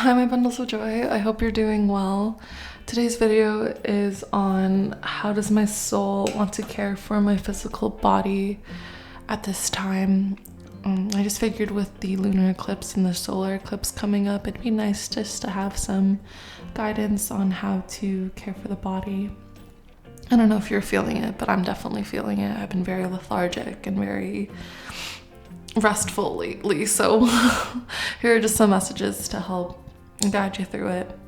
Hi, my bundles of joy. I hope you're doing well. Today's video is on how does my soul want to care for my physical body at this time. I just figured with the lunar eclipse and the solar eclipse coming up, it'd be nice just to have some guidance on how to care for the body. I don't know if you're feeling it, but I'm definitely feeling it. I've been very lethargic and very restful lately, so here are just some messages to help guide you through it.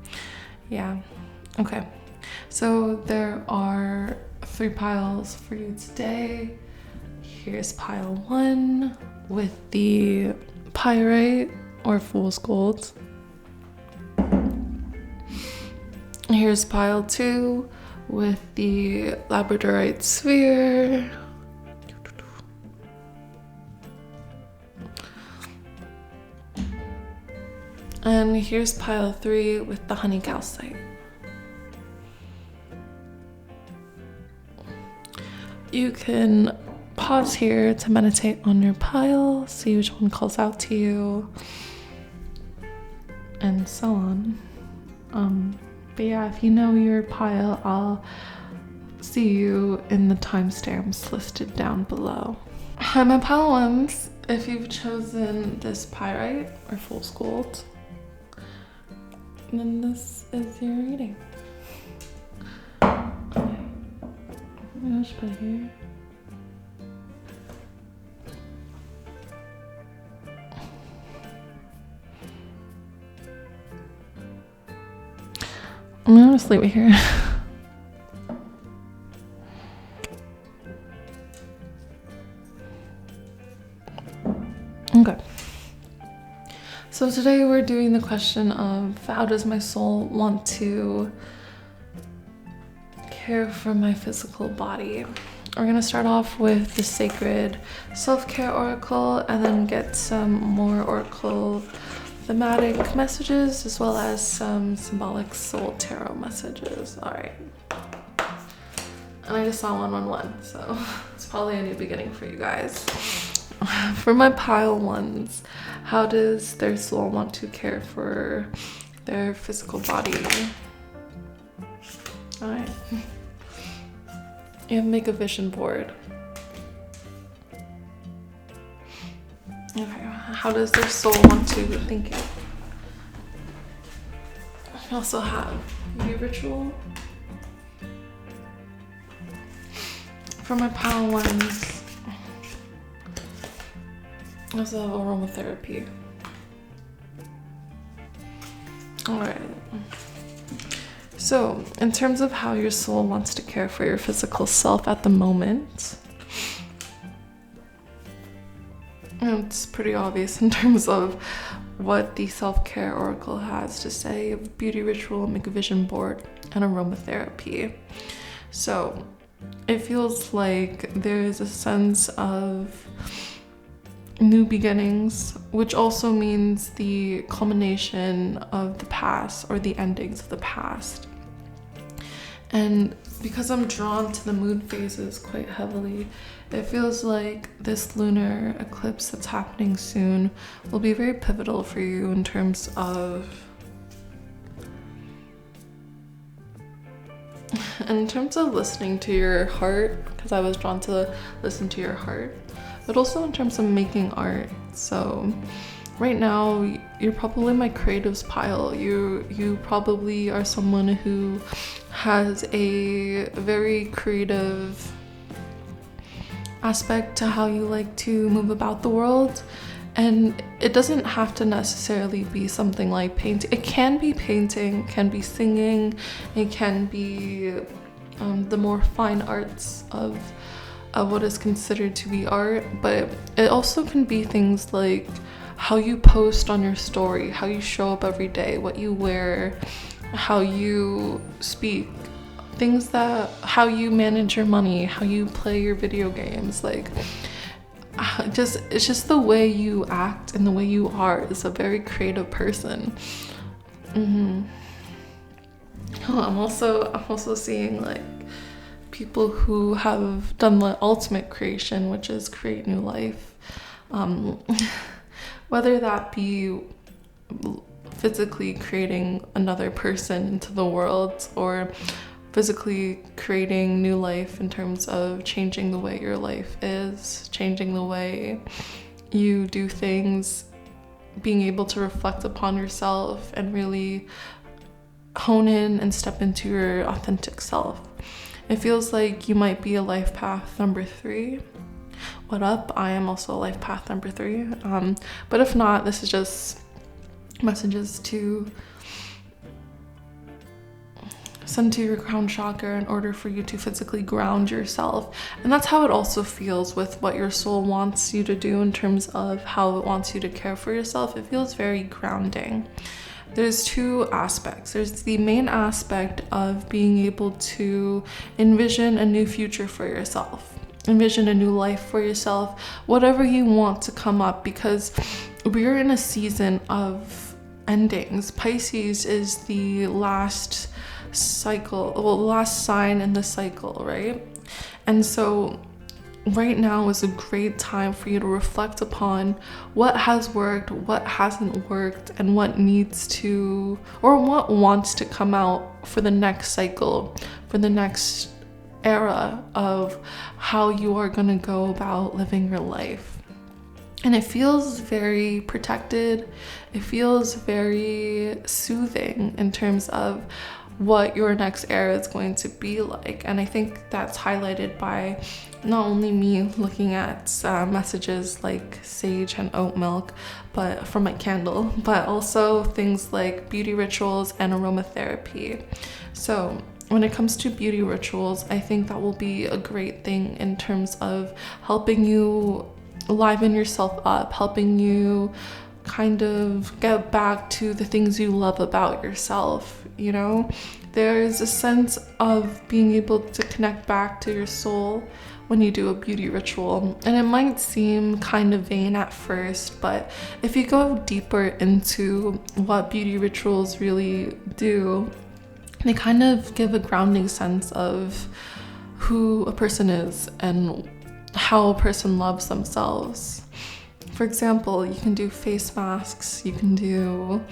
Yeah, okay, so there are 3 piles for you today. Here's pile 1 with the pyrite or fool's gold. Here's pile 2 with the labradorite sphere. And here's pile 3 with the honey calcite. You can pause here to meditate on your pile, see which one calls out to you, and so on. But yeah, if you know your pile, I'll see you in the timestamps listed down below. Hi, my pile 1s. If you've chosen this pyrite or fool's gold, then this is your reading. Okay. I'll just put it here. I'm gonna just leave it here. Okay. So today we're doing the question of how does my soul want to care for my physical body? We're gonna start off with the sacred self-care oracle and then get some more oracle thematic messages as well as some symbolic soul tarot messages. All right. And I just saw 111, so it's probably a new beginning for you guys. For my pile 1s, how does their soul want to care for their physical body? All right. You make a vision board. Okay, how does their soul want to think it? I also have your ritual. For my pile 1s, I also have aromatherapy. Alright. So, in terms of how your soul wants to care for your physical self at the moment, it's pretty obvious in terms of what the self-care oracle has to say: beauty ritual, make a vision board, and aromatherapy. So, it feels like there is a sense of new beginnings, which also means the culmination of the past or the endings of the past. And because I'm drawn to the moon phases quite heavily, it feels like this lunar eclipse that's happening soon will be very pivotal for you in terms of listening to your heart, because I was drawn to listen to your heart, but also in terms of making art. So right now, you're probably my creatives pile. You probably are someone who has a very creative aspect to how you like to move about the world. And it doesn't have to necessarily be something like painting. It can be painting, can be singing, it can be the more fine arts of what is considered to be art, but it also can be things like how you post on your story, how you show up every day, what you wear, how you speak, things that, how you manage your money, how you play your video games, like it's just the way you act and the way you are is a very creative person. I'm also seeing like people who have done the ultimate creation, which is create new life. Whether that be physically creating another person into the world, or physically creating new life in terms of changing the way your life is, changing the way you do things, being able to reflect upon yourself and really hone in and step into your authentic self. It feels like you might be a life path number 3. What up? I am also a life path number 3. But if not, this is just messages to send to your crown chakra in order for you to physically ground yourself. And that's how it also feels with what your soul wants you to do in terms of how it wants you to care for yourself. It feels very grounding. There's 2 aspects. There's the main aspect of being able to envision a new future for yourself, envision a new life for yourself, whatever you want to come up, because we're in a season of endings. Pisces is the last cycle, well, last sign in the cycle, right? And so right now is a great time for you to reflect upon what has worked, what hasn't worked, and what needs to, or what wants to come out for the next cycle, for the next era of how you are going to go about living your life. And it feels very protected. It feels very soothing in terms of what your next era is going to be like. And I think that's highlighted by not only me looking at messages like sage and oat milk, but from my candle, but also things like beauty rituals and aromatherapy. So when it comes to beauty rituals, I think that will be a great thing in terms of helping you liven yourself up, helping you kind of get back to the things you love about yourself. You know, there's a sense of being able to connect back to your soul when you do a beauty ritual. And it might seem kind of vain at first, but if you go deeper into what beauty rituals really do, they kind of give a grounding sense of who a person is and how a person loves themselves. For example, you can do face masks, you can do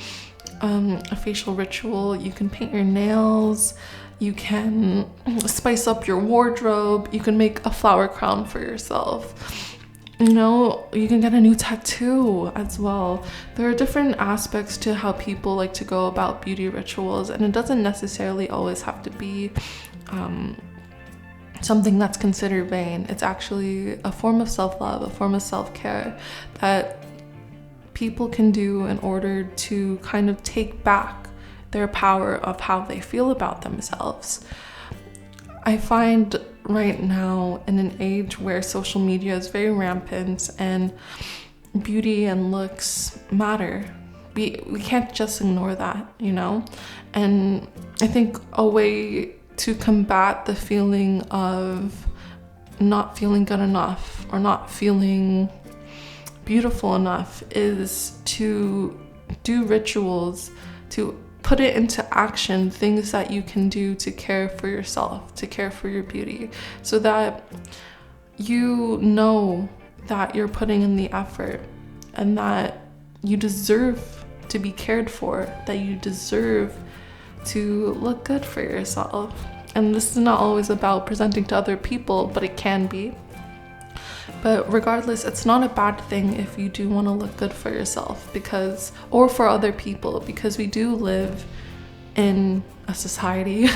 a facial ritual, you can paint your nails, you can spice up your wardrobe, you can make a flower crown for yourself. You know, you can get a new tattoo as well. There are different aspects to how people like to go about beauty rituals, and it doesn't necessarily always have to be something that's considered vain. It's actually a form of self-love, a form of self-care that people can do in order to kind of take back their power of how they feel about themselves. I find right now in an age where social media is very rampant and beauty and looks matter, we can't just ignore that, you know? And I think a way to combat the feeling of not feeling good enough or not feeling beautiful enough is to do rituals, to put it into action, things that you can do to care for yourself, to care for your beauty, so that you know that you're putting in the effort and that you deserve to be cared for, that you deserve to look good for yourself. And this is not always about presenting to other people, but it can be. But regardless, it's not a bad thing if you do want to look good for yourself, because, or for other people, because we do live in a society.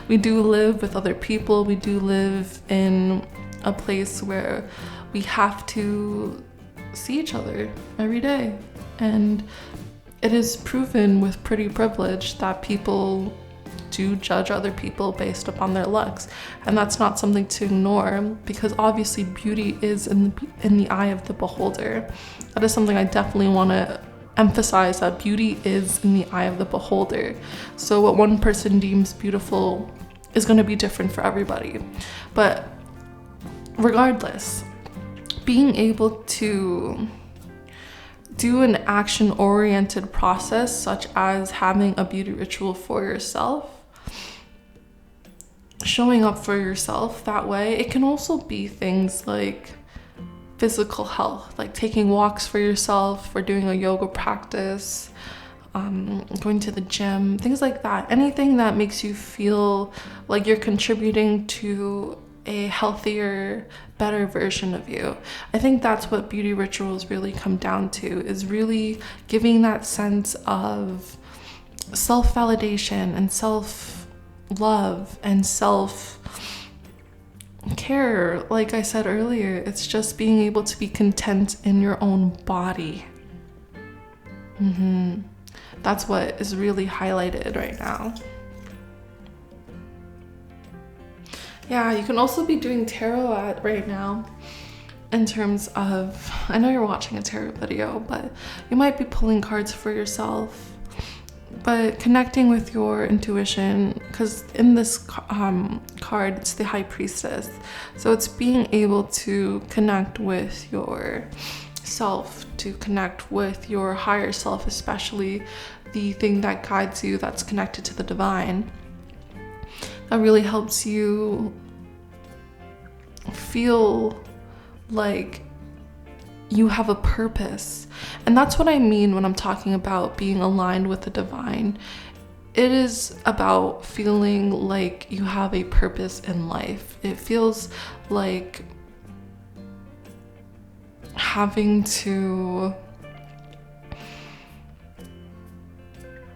We do live with other people. We do live in a place where we have to see each other every day. And it is proven with pretty privilege that people do judge other people based upon their looks, and that's not something to ignore, because obviously beauty is in the eye of the beholder. That is something I definitely want to emphasize, that beauty is in the eye of the beholder. So what one person deems beautiful is going to be different for everybody. But regardless, being able to do an action-oriented process such as having a beauty ritual for yourself, showing up for yourself that way. It can also be things like physical health, like taking walks for yourself or doing a yoga practice, going to the gym, things like that. Anything that makes you feel like you're contributing to a healthier, better version of you. I think that's what beauty rituals really come down to, is really giving that sense of self-validation and self-love and self-care. Like I said earlier, it's just being able to be content in your own body. That's what is really highlighted right now. Yeah, you can also be doing tarot right now in terms of, I know you're watching a tarot video, but you might be pulling cards for yourself, but connecting with your intuition, because in this card, it's the High Priestess. So it's being able to connect with your self, to connect with your higher self, especially the thing that guides you, that's connected to the divine. That really helps you feel like you have a purpose. And that's what I mean when I'm talking about being aligned with the divine. It is about feeling like you have a purpose in life. It feels like having to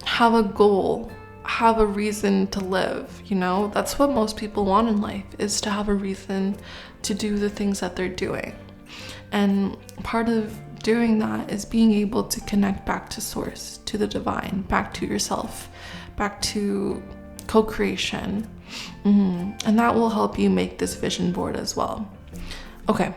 have a goal, have a reason to live, you know? That's what most people want in life, is to have a reason to do the things that they're doing. And part of doing that is being able to connect back to source, to the divine, back to yourself, back to co-creation. And that will help you make this vision board as well. Okay.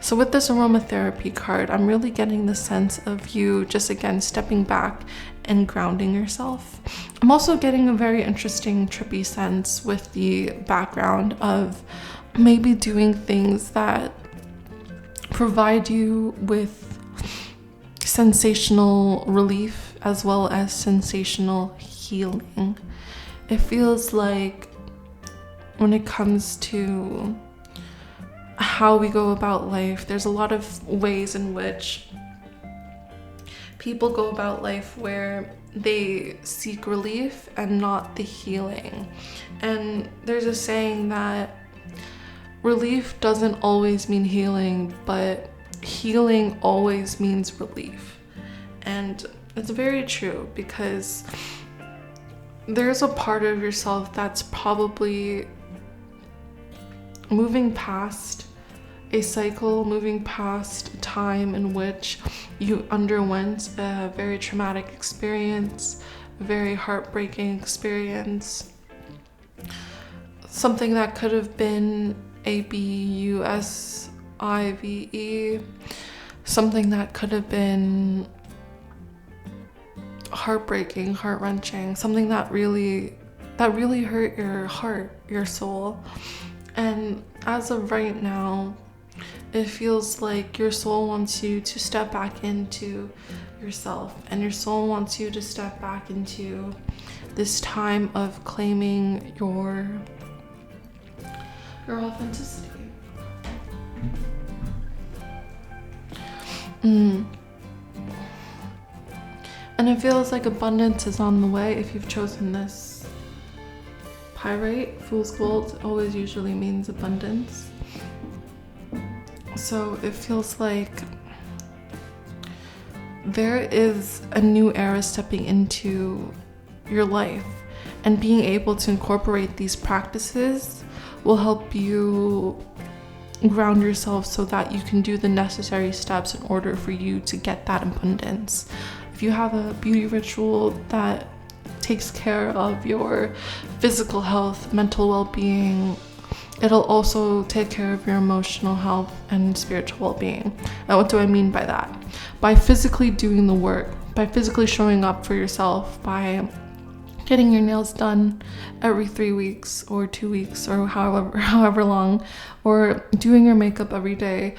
So with this aromatherapy card, I'm really getting the sense of you just, again, stepping back and grounding yourself. I'm also getting a very interesting trippy sense with the background of maybe doing things that provide you with sensational relief as well as sensational healing. It feels like when it comes to how we go about life, there's a lot of ways in which people go about life where they seek relief and not the healing. And there's a saying that relief doesn't always mean healing, but healing always means relief. And it's very true, because there's a part of yourself that's probably moving past a cycle, moving past a time in which you underwent a very traumatic experience, a very heartbreaking experience, something that could have been ABUSIVE, something that could have been heartbreaking, heart-wrenching, something that really hurt your heart, your soul. And as of right now, it feels like your soul wants you to step back into yourself, and your soul wants you to step back into this time of claiming your authenticity. And it feels like abundance is on the way if you've chosen this pyrite. Fool's gold always usually means abundance. So it feels like there is a new era stepping into your life, and being able to incorporate these practices will help you ground yourself so that you can do the necessary steps in order for you to get that abundance. If you have a beauty ritual that takes care of your physical health, mental well-being, it'll also take care of your emotional health and spiritual well-being. And what do I mean by that? By physically doing the work, by physically showing up for yourself, by getting your nails done every 3 weeks or 2 weeks or however long, or doing your makeup every day,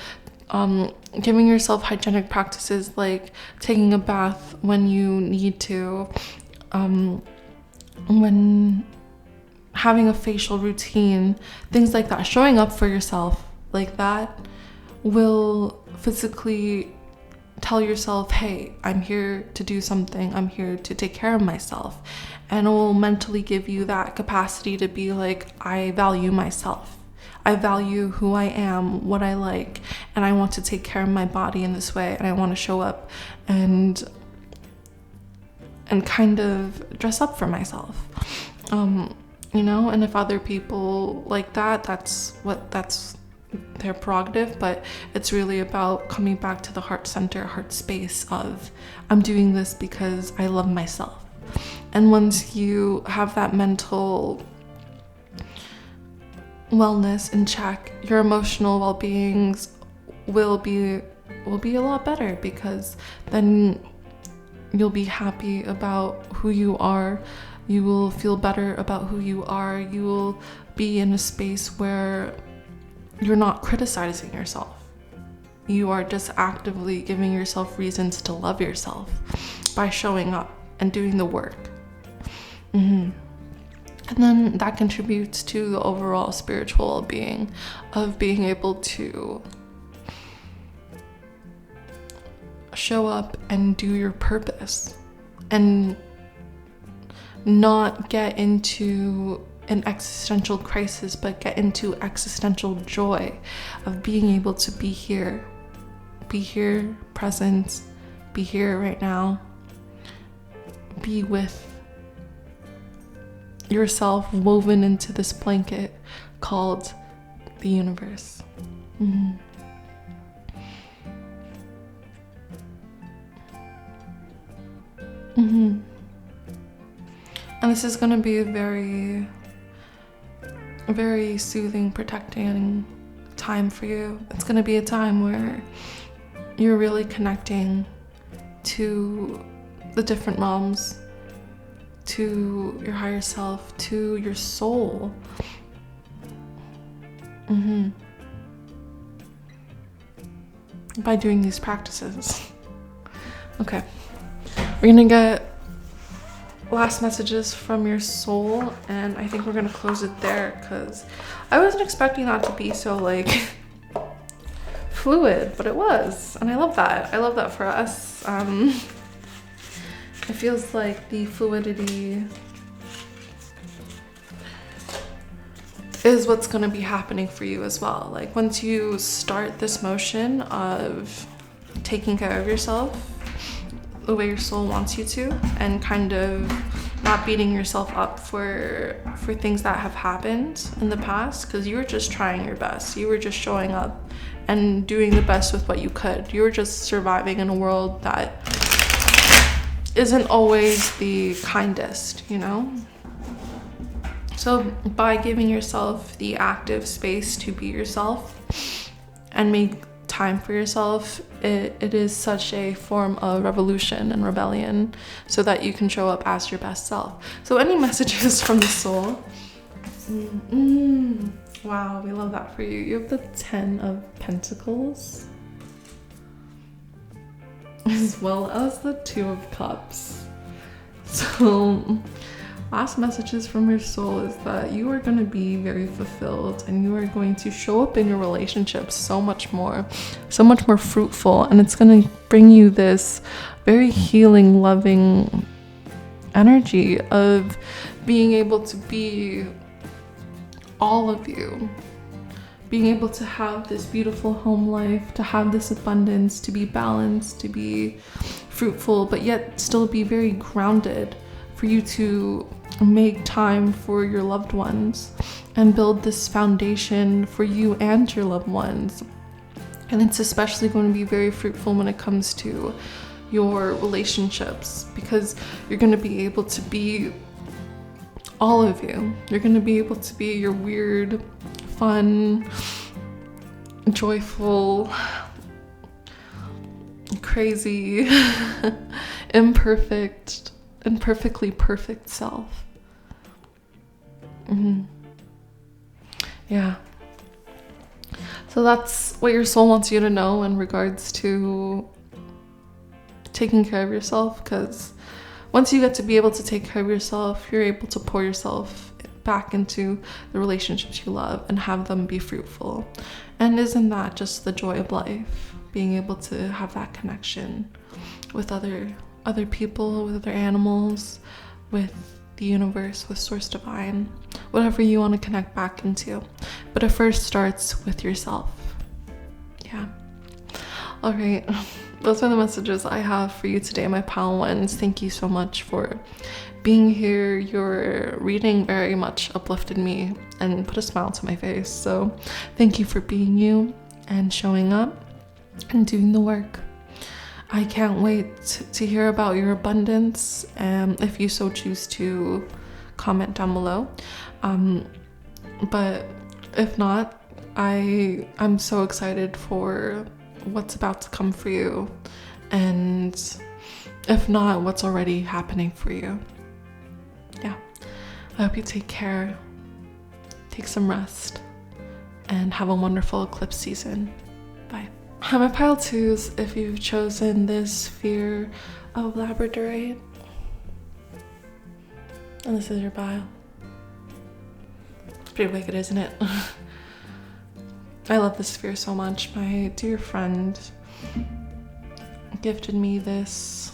giving yourself hygienic practices like taking a bath when you need to, when having a facial routine, things like that. Showing up for yourself like that will physically tell yourself, hey, I'm here to do something. I'm here to take care of myself. And it will mentally give you that capacity to be like, I value myself. I value who I am, what I like, and I want to take care of my body in this way. And I want to show up and kind of dress up for myself. And if other people like that, that's their prerogative, but it's really about coming back to the heart center, heart space of, I'm doing this because I love myself. And once you have that mental wellness in check, your emotional well-beings will be a lot better, because then you'll be happy about who you are. You will feel better about who you are. You will be in a space where you're not criticizing yourself. You are just actively giving yourself reasons to love yourself by showing up and doing the work. And then that contributes to the overall spiritual well-being of being able to show up and do your purpose and not get into an existential crisis, but get into existential joy of being able to be here, present, be here right now, be with yourself woven into this blanket called the universe. And this is going to be a very, very soothing, protecting time for you. It's going to be a time where you're really connecting to the different realms, to your higher self, to your soul. By doing these practices. Okay. We're gonna get last messages from your soul, and I think we're gonna close it there, because I wasn't expecting that to be so like fluid, but it was, and I love that. I love that for us. It feels like the fluidity is what's going to be happening for you as well. Like, once you start this motion of taking care of yourself the way your soul wants you to, and kind of not beating yourself up for things that have happened in the past, because you were just trying your best. You were just showing up and doing the best with what you could. You were just surviving in a world that isn't always the kindest, you know? So by giving yourself the active space to be yourself and make time for yourself, it is such a form of revolution and rebellion, so that you can show up as your best self. So any messages from the soul? Wow, we love that for you. You have the 10 of Pentacles, as well as the 2 of Cups. So last messages from your soul is that you are going to be very fulfilled, and you are going to show up in your relationships so much more fruitful, and it's going to bring you this very healing, loving energy of being able to be all of you, being able to have this beautiful home life, to have this abundance, to be balanced, to be fruitful, but yet still be very grounded, for you to make time for your loved ones and build this foundation for you and your loved ones. And it's especially going to be very fruitful when it comes to your relationships, because you're going to be able to be all of you. You're going to be able to be your weird, fun, joyful, crazy, imperfect, and perfectly perfect self. Yeah. So that's what your soul wants you to know in regards to taking care of yourself, because once you get to be able to take care of yourself, you're able to pour yourself back into the relationships you love and have them be fruitful. And isn't that just the joy of life? being able to have that connection with other people, with other animals, with the universe, with Source Divine, whatever you want to connect back into. But it first starts with yourself. Yeah. All right. Those are the messages I have for you today, my pile ones. Thank you so much for being here. Your reading very much uplifted me and put a smile to my face. So thank you for being you and showing up and doing the work. I can't wait to hear about your abundance, if you so choose to comment down below. But if not, I'm so excited for what's about to come for you, and if not, what's already happening for you. Yeah, I hope you take care, take some rest, and have a wonderful eclipse season. Bye. Hi, my pile twos, if you've chosen this sphere of labradorite, and this is your pile. It's pretty wicked, isn't it? I love this sphere so much. My dear friend gifted me this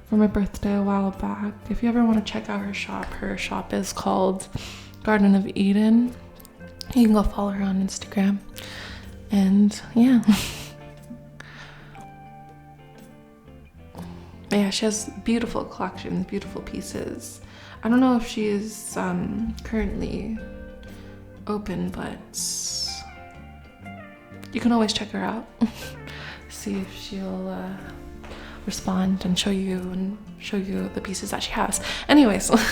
for my birthday a while back. If you ever want to check out her shop is called Garden of Eden. You can go follow her on Instagram. And yeah. Yeah, she has beautiful collections, beautiful pieces. I don't know if she is currently open, but you can always check her out. See if she'll respond and show you the pieces that she has. Anyways, and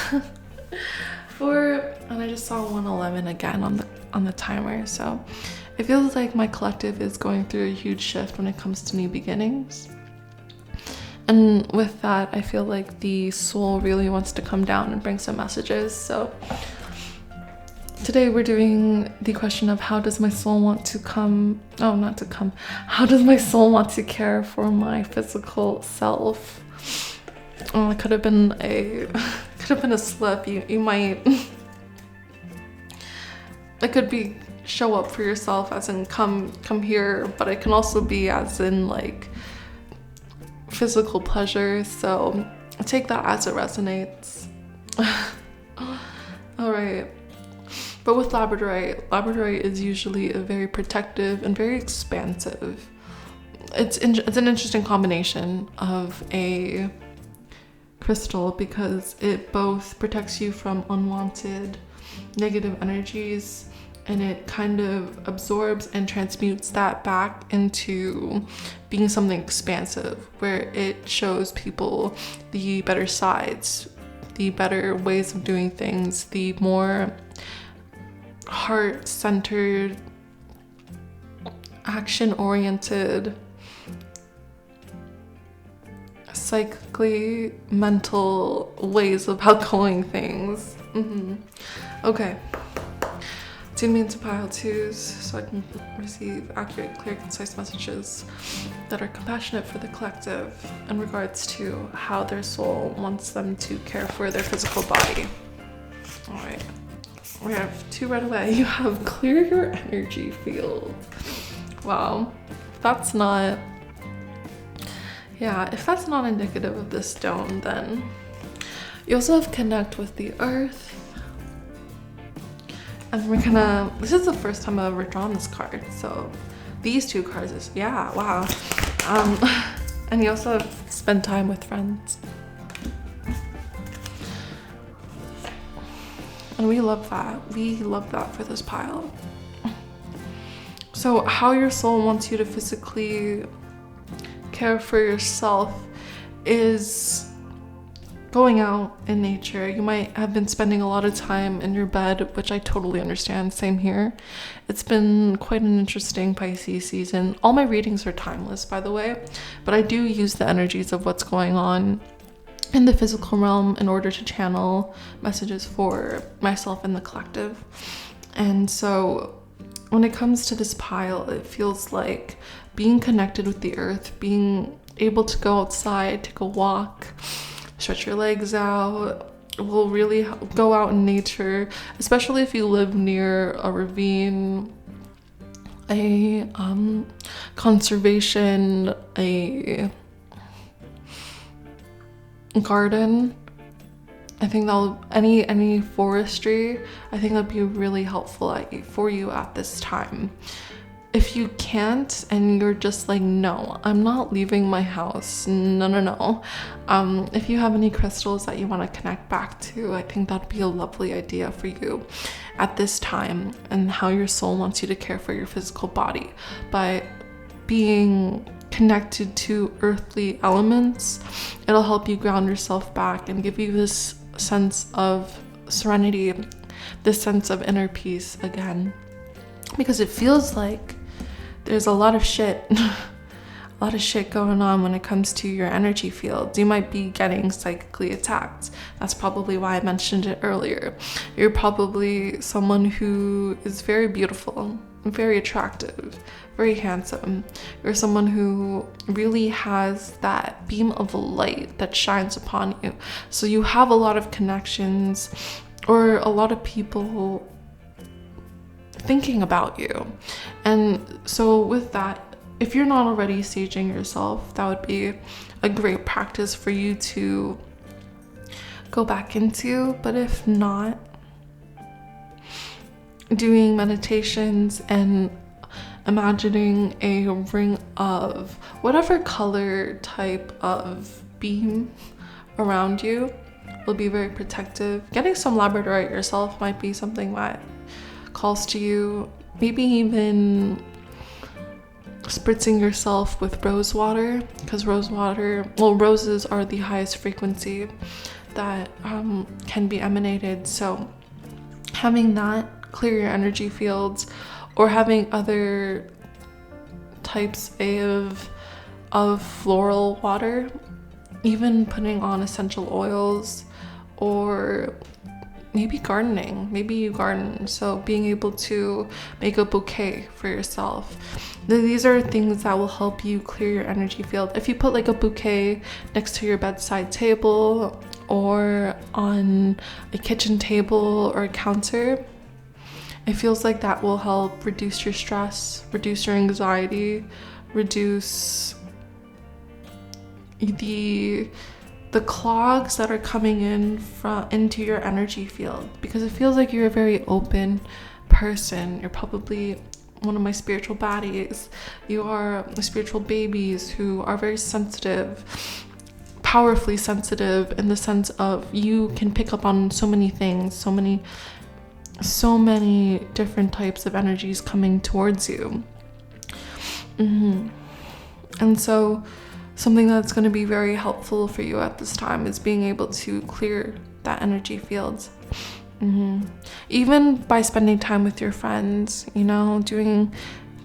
I just saw 111 again on the timer, so it feels like my collective is going through a huge shift when it comes to new beginnings. And with that, I feel like the soul really wants to come down and bring some messages. So today we're doing the question of how does my soul want to how does my soul want to care for my physical self? Oh, it could have been a slip. You might, it could be show up for yourself as in come here, but it can also be as in like physical pleasure, so take that as it resonates. All right. But with labradorite is usually a very protective and very expansive. It's an interesting combination of a crystal because it both protects you from unwanted negative energies, and it kind of absorbs and transmutes that back into being something expansive, where it shows people the better sides, the better ways of doing things, the more heart-centered, action-oriented, psychically mental ways about going things. Okay. Tune me into pile twos so I can receive accurate, clear, concise messages that are compassionate for the collective in regards to how their soul wants them to care for their physical body. All right, we have two right away. You have clear your energy field. Wow, if that's not indicative of this stone, then you also have connect with the earth. And this is the first time I've ever drawn this card, so these two cards is, yeah, wow. And you also spend time with friends. And we love that for this pile. So how your soul wants you to physically care for yourself is going out in nature. You might have been spending a lot of time in your bed, which I totally understand. Same here. It's been quite an interesting Pisces season. All my readings are timeless, by the way, but I do use the energies of what's going on in the physical realm in order to channel messages for myself and the collective. And so when it comes to this pile, it feels like being connected with the earth, being able to go outside, take a walk, stretch your legs out, will really go out in nature, especially if you live near a ravine, a conservation, a garden. I think that'll any forestry, I think that'd be really helpful for you at this time. If you can't and you're just like, no, I'm not leaving my house, no. If you have any crystals that you want to connect back to, I think that'd be a lovely idea for you at this time, and how your soul wants you to care for your physical body by being connected to earthly elements. It'll help you ground yourself back and give you this sense of serenity, this sense of inner peace again, because it feels like there's a lot of shit going on when it comes to your energy fields. You might be getting psychically attacked. That's probably why I mentioned it earlier. You're probably someone who is very beautiful, very attractive, very handsome. You're someone who really has that beam of light that shines upon you. So you have a lot of connections, or a lot of people thinking about you. And so with that, if you're not already saging yourself, that would be a great practice for you to go back into. But if not, doing meditations and imagining a ring of whatever color type of beam around you will be very protective. Getting some labradorite yourself might be something that calls to you. Maybe even spritzing yourself with rose water, because roses are the highest frequency that can be emanated. So having that clear your energy fields, or having other types of floral water, even putting on essential oils, or maybe gardening. Maybe you garden, so being able to make a bouquet for yourself. These are things that will help you clear your energy field. If you put like a bouquet next to your bedside table, or on a kitchen table or a counter, it feels like that will help reduce your stress, reduce your anxiety, reduce the clogs that are coming into your energy field, because it feels like you're a very open person. You're probably one of my spiritual baddies. You are the spiritual babies who are very sensitive, powerfully sensitive, in the sense of you can pick up on so many things, so many different types of energies coming towards you. And so something that's going to be very helpful for you at this time is being able to clear that energy field. Even by spending time with your friends, doing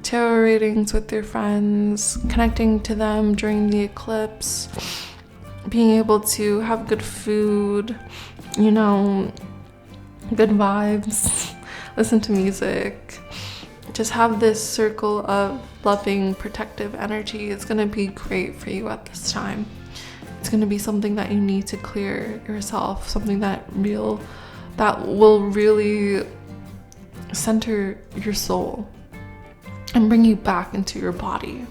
tarot readings with your friends, connecting to them during the eclipse, being able to have good food, good vibes, listen to music, just have this circle of loving, protective energy. It's going to be great for you at this time. It's going to be something that you need to clear yourself, something that will really center your soul and bring you back into your body.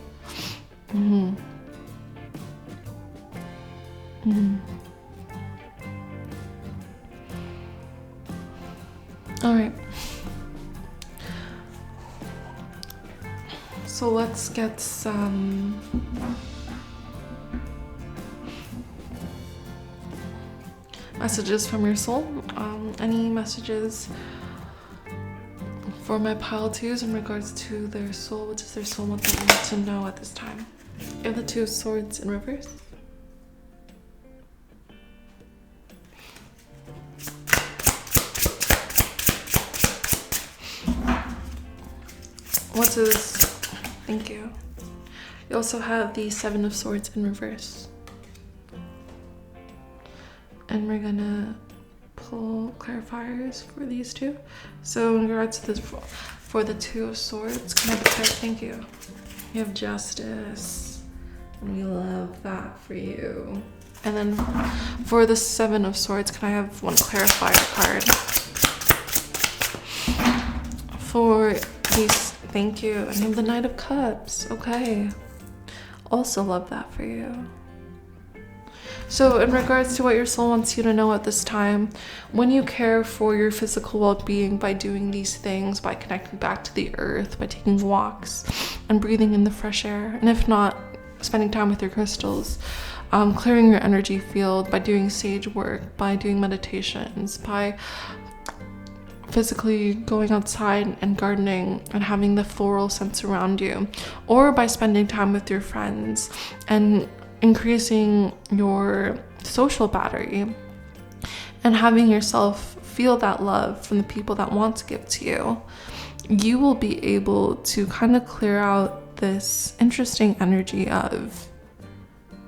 All right. So let's get some messages from your soul. Any messages for my pile twos in regards to their soul? What does their soul want them to know at this time? You have the Two of Swords in reverse. Thank you. You also have the Seven of Swords in reverse. And we're gonna pull clarifiers for these two. So in regards to this, for the Two of Swords, can I have a card? Thank you. You have Justice, and we love that for you. And then for the Seven of Swords, can I have one clarifier card? For these thank you. And I'm the Knight of Cups. Okay. Also love that for you. So in regards to what your soul wants you to know at this time, when you care for your physical well-being by doing these things, by connecting back to the earth, by taking walks and breathing in the fresh air, and if not, spending time with your crystals, clearing your energy field by doing sage work, by doing meditations, by physically going outside and gardening and having the floral scents around you, or by spending time with your friends and increasing your social battery and having yourself feel that love from the people that want to give to you, you will be able to kind of clear out this interesting energy of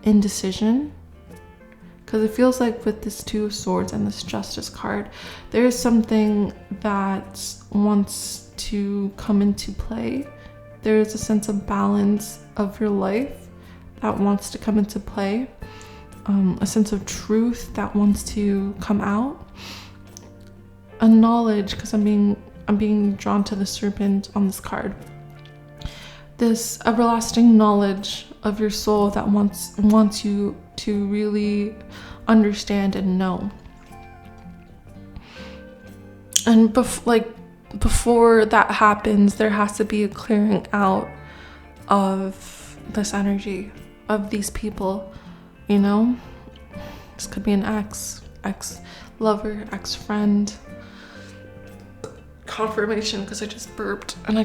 indecision. Because it feels like with this Two of Swords and this Justice card, there is something that wants to come into play. There is a sense of balance of your life that wants to come into play, a sense of truth that wants to come out, a knowledge, because I'm being drawn to the serpent on this card. This everlasting knowledge of your soul that wants you to really understand and know. And before that happens, there has to be a clearing out of this energy of these people, you know? This could be an ex-lover, ex-friend. Confirmation, because I just burped and I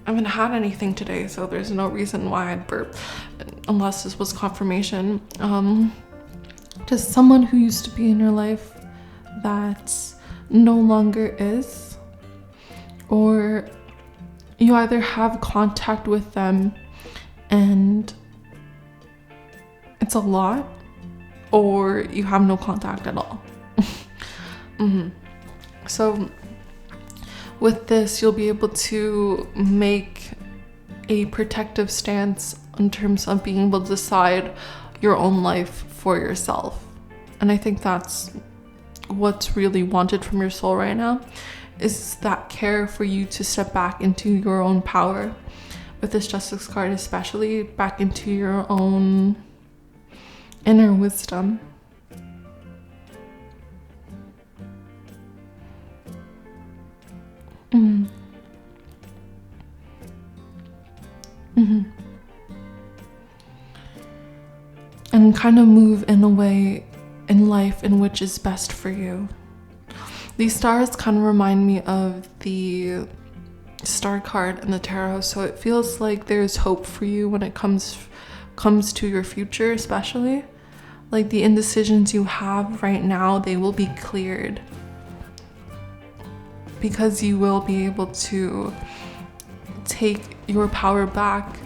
haven't had anything today, so there's no reason why I'd burp unless this was confirmation. Just someone who used to be in your life that no longer is, or you either have contact with them and it's a lot, or you have no contact at all. So with this, you'll be able to make a protective stance in terms of being able to decide your own life for yourself. And I think that's what's really wanted from your soul right now, is that care for you to step back into your own power. With this Justice card especially, back into your own inner wisdom. And kind of move in a way in life in which is best for you. These stars kind of remind me of the star card in the tarot, so it feels like there's hope for you when it comes to your future, especially. Like the indecisions you have right now, they will be cleared, because you will be able to take your power back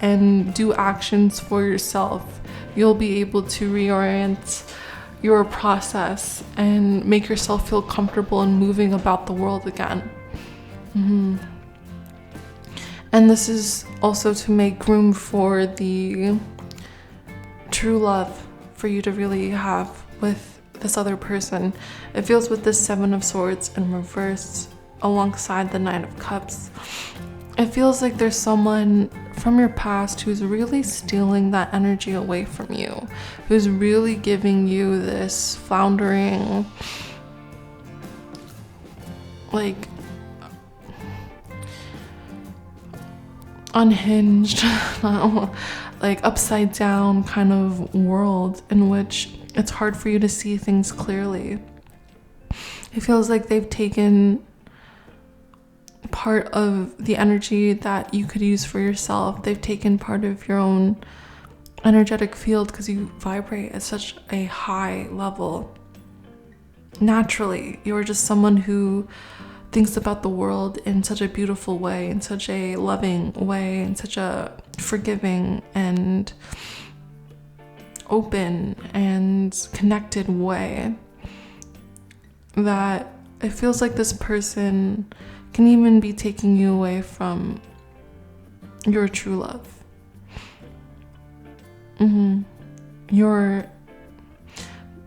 and do actions for yourself. You'll be able to reorient your process and make yourself feel comfortable in moving about the world again. And this is also to make room for the true love for you to really have with this other person. It feels with this Seven of Swords in reverse alongside the Nine of Cups. It feels like there's someone from your past who's really stealing that energy away from you, who's really giving you this floundering, like unhinged, like upside down kind of world in which it's hard for you to see things clearly. It feels like they've taken part of the energy that you could use for yourself. They've taken part of your own energetic field because you vibrate at such a high level. Naturally, you're just someone who thinks about the world in such a beautiful way, in such a loving way, in such a forgiving and open and connected way, that it feels like this person can even be taking you away from your true love. You're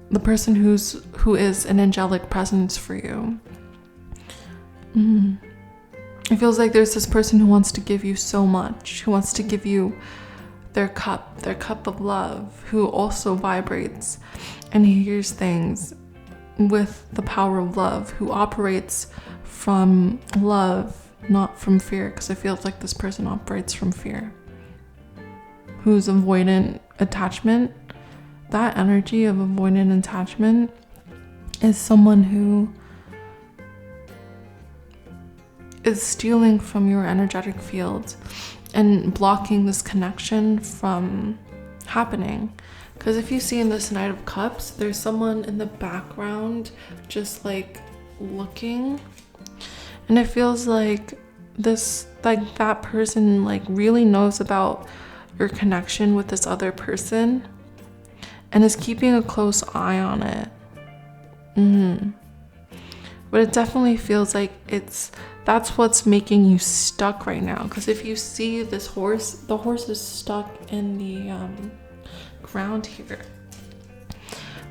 the person who is an angelic presence for you. It feels like there's this person who wants to give you so much, who wants to give you their cup of love, who also vibrates and hears things with the power of love, who operates from love, not from fear, because I feel like this person operates from fear. Who's avoidant attachment. That energy of avoidant attachment is someone who is stealing from your energetic field and blocking this connection from happening. Because if you see in this Knight of Cups, there's someone in the background just like looking, and it feels like that person like really knows about your connection with this other person and is keeping a close eye on it. But it definitely feels like that's what's making you stuck right now. Because if you see this horse, the horse is stuck in the ground here.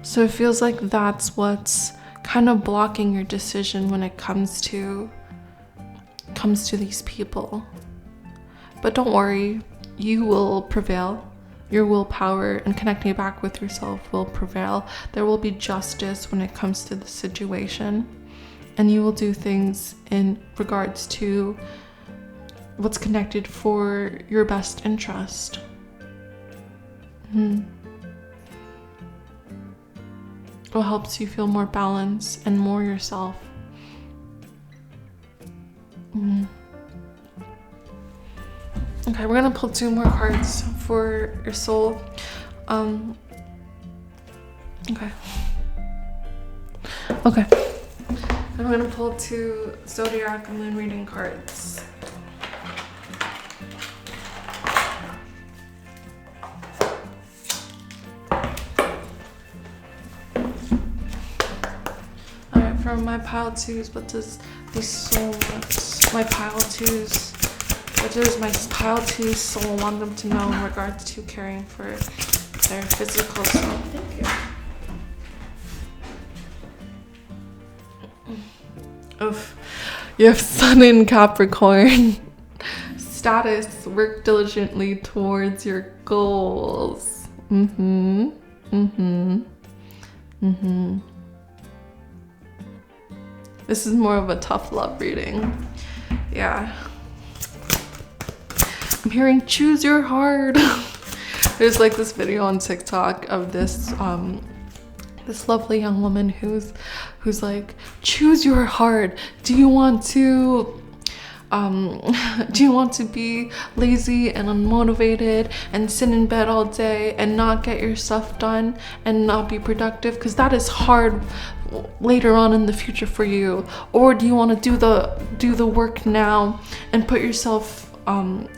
So it feels like that's what's kind of blocking your decision when it comes to these people. But don't worry, you will prevail. Your willpower and connecting back with yourself will prevail. There will be justice when it comes to the situation, and you will do things in regards to what's connected for your best interest. It helps you feel more balanced and more yourself. Okay, we're gonna pull 2 more cards for your soul. Okay. I'm gonna pull 2 zodiac and moon reading cards. Alright, from my pile 2s, what does the soul want? My pile 2s. What does my pile 2 soul want them to know in regards to caring for their physical soul? Thank you. Oof. You have Sun in Capricorn. Status, work diligently towards your goals. This is more of a tough love reading. Yeah. I'm hearing choose your heart. There's like this video on TikTok of this lovely young woman who's like, choose your heart. Do you want to be lazy and unmotivated and sit in bed all day and not get your stuff done and not be productive, because that is hard later on in the future for you? Or do you want to do the work now and put yourself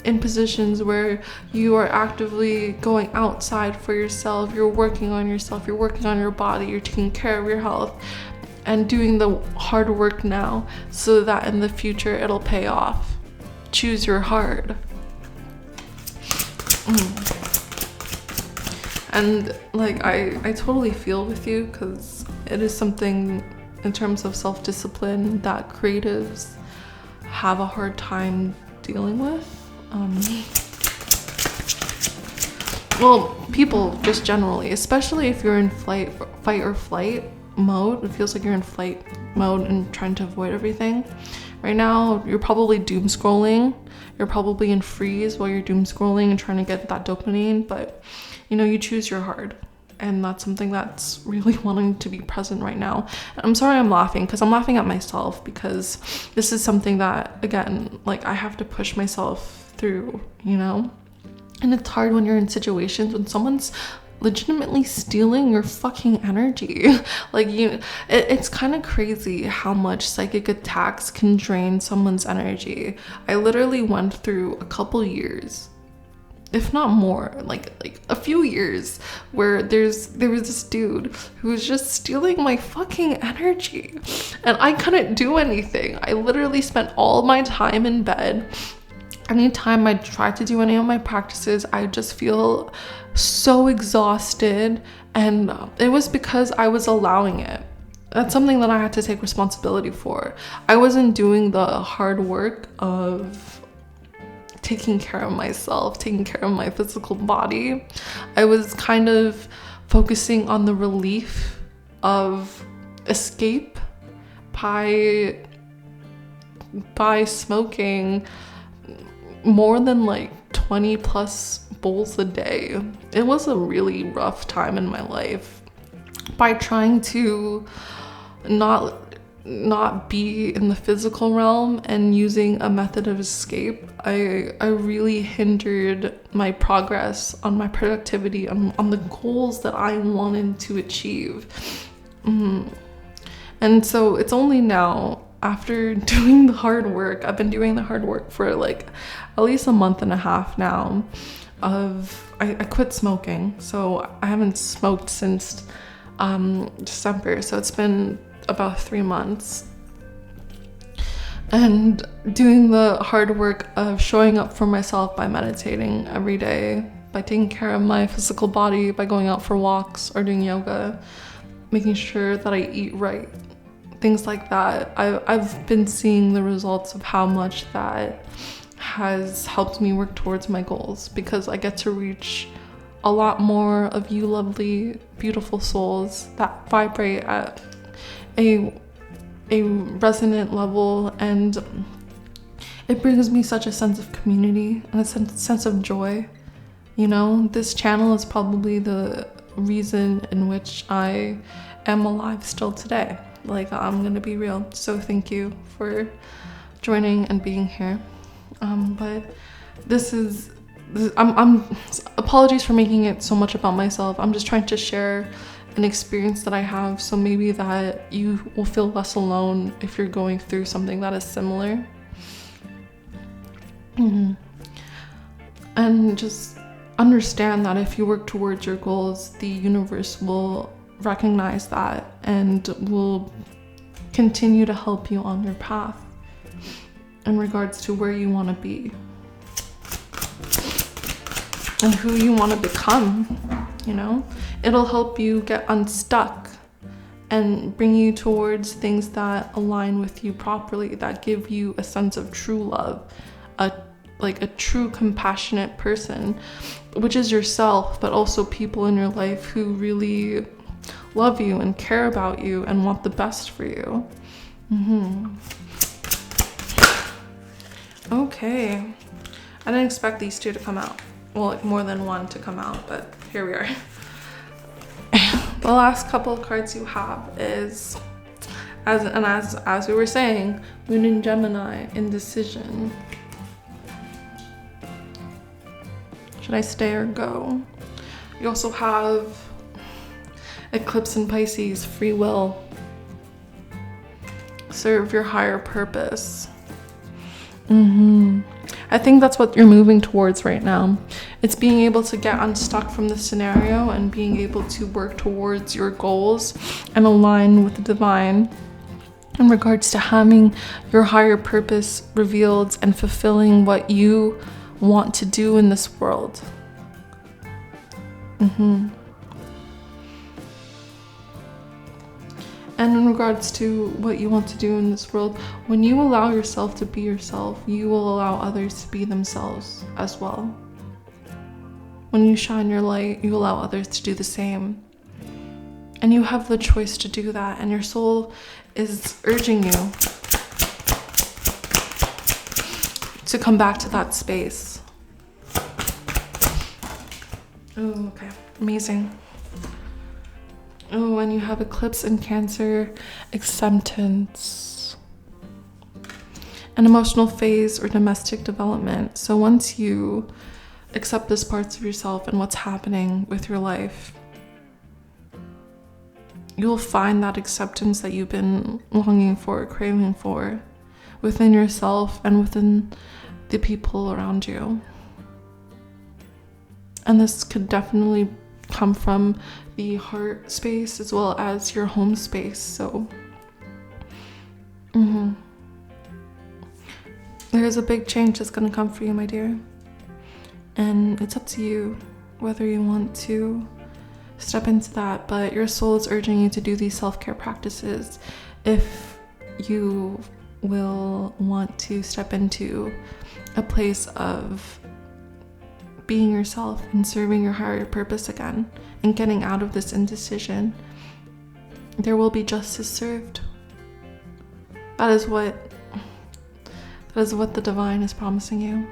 in positions where you are actively going outside for yourself, you're working on yourself, you're working on your body, you're taking care of your health and doing the hard work now so that in the future it'll pay off? Choose your heart. And like I totally feel with you, because it is something in terms of self-discipline that creatives have a hard time dealing with. Well, people just generally, especially if you're in fight or flight mode. It feels like you're in flight mode and trying to avoid everything. Right now, you're probably doom scrolling. You're probably in freeze while you're doom scrolling and trying to get that dopamine, but you know, you choose your heart. And that's something that's really wanting to be present right now. And I'm sorry I'm laughing, because I'm laughing at myself, because this is something that, again, like I have to push myself through, you know? And it's hard when you're in situations when someone's legitimately stealing your fucking energy. Like it's kind of crazy how much psychic attacks can drain someone's energy. I literally went through a couple years, if not more, like a few years, where there was this dude who was just stealing my fucking energy and I couldn't do anything. I literally spent all my time in bed. Anytime I try to do any of my practices, I just feel so exhausted, and it was because I was allowing it. that's something that I had to take responsibility for. I wasn't doing the hard work of taking care of myself, taking care of my physical body. I was kind of focusing on the relief of escape by smoking more than like 20 plus bowls a day. It was a really rough time in my life. By trying to not be in the physical realm and using a method of escape, I really hindered my progress on my productivity, on the goals that I wanted to achieve. And so it's only now, after doing the hard work, I've been doing the hard work for like at least a month and a half now, I quit smoking. So I haven't smoked since December, so it's been about 3 months. And doing the hard work of showing up for myself by meditating every day, by taking care of my physical body, by going out for walks or doing yoga, making sure that I eat right, things like that. I've been seeing the results of how much that has helped me work towards my goals, because I get to reach a lot more of you lovely, beautiful souls that vibrate at a resonant level, and it brings me such a sense of community and a sense of joy. You know, this channel is probably the reason in which I am alive still today. Like, I'm gonna be real. So thank you for joining and being here. But I'm apologies for making it so much about myself. I'm just trying to share an experience that I have, so maybe that you will feel less alone if you're going through something that is similar. And just understand that if you work towards your goals, the universe will recognize that and will continue to help you on your path in regards to where you want to be and who you want to become. You know, it'll help you get unstuck and bring you towards things that align with you properly, that give you a sense of true love, a true compassionate person, which is yourself, but also people in your life who really love you and care about you and want the best for you. Okay, I didn't expect these two to come out. Well, like more than one to come out, but here we are. The last couple of cards you have is, as we were saying, Moon in Gemini, indecision. Should I stay or go? You also have Eclipse in Pisces, free will. Serve your higher purpose. I think that's what you're moving towards right now. It's being able to get unstuck from the scenario and being able to work towards your goals and align with the divine in regards to having your higher purpose revealed and fulfilling what you want to do in this world. And in regards to what you want to do in this world, when you allow yourself to be yourself, you will allow others to be themselves as well. When you shine your light, you allow others to do the same. And you have the choice to do that, and your soul is urging you to come back to that space. Oh, okay, amazing. Oh, and you have Eclipse in Cancer, acceptance, an emotional phase or domestic development. So once you accept these parts of yourself and what's happening with your life, you'll find that acceptance that you've been longing for, craving for, within yourself and within the people around you. And this could definitely come from the heart space as well as your home space. So there's a big change that's going to come for you, my dear, and it's up to you whether you want to step into that. But your soul is urging you to do these self-care practices if you will want to step into a place of being yourself and serving your higher purpose again and getting out of this indecision. There will be justice served. That is what the divine is promising you.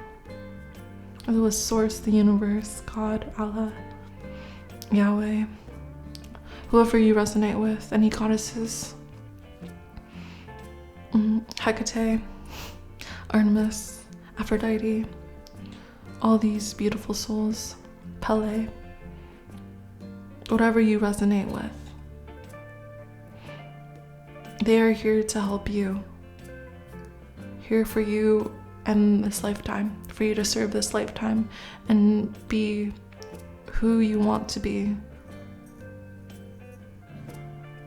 It was Source, the universe, God, Allah, Yahweh, whoever you resonate with, any goddesses, Hecate, Artemis, Aphrodite, all these beautiful souls, Pele, whatever you resonate with. They are here to help you, here for you and this lifetime, for you to serve this lifetime and be who you want to be,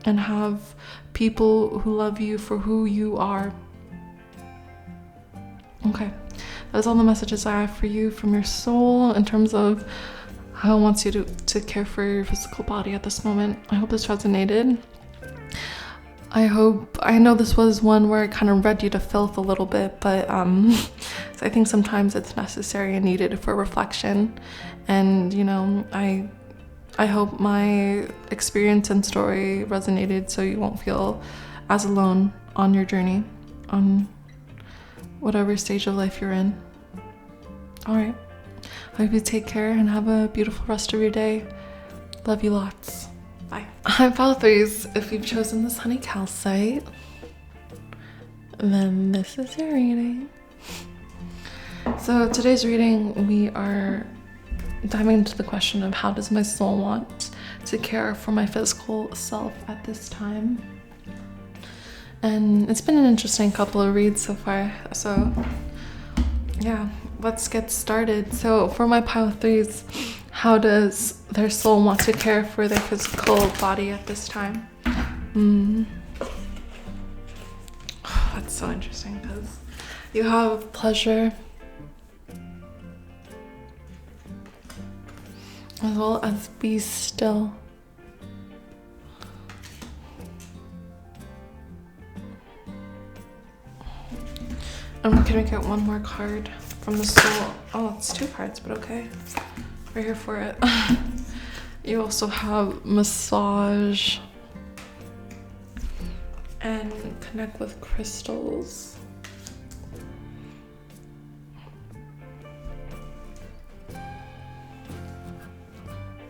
and have people who love you for who you are. Okay, that's all the messages I have for you from your soul in terms of how it wants you to care for your physical body at this moment. I hope this resonated. I know this was one where I kind of read you to filth a little bit, but I think sometimes it's necessary and needed for reflection. And you know, I hope my experience and story resonated so you won't feel as alone on your journey, on whatever stage of life you're in. All right, I hope you take care and have a beautiful rest of your day. Love you lots. Bye. Hi Pile 3s, if you've chosen this honey calcite, then this is your reading. So today's reading, we are diving into the question of how does my soul want to care for my physical self at this time. And it's been an interesting couple of reads so far, so yeah, let's get started. So for my Pile 3s, how does their soul want to care for their physical body at this time? That's so interesting because you have pleasure as well as be still. I'm gonna get one more card from the soul. Oh, it's 2 cards, but okay. We're here for it. You also have massage and connect with crystals.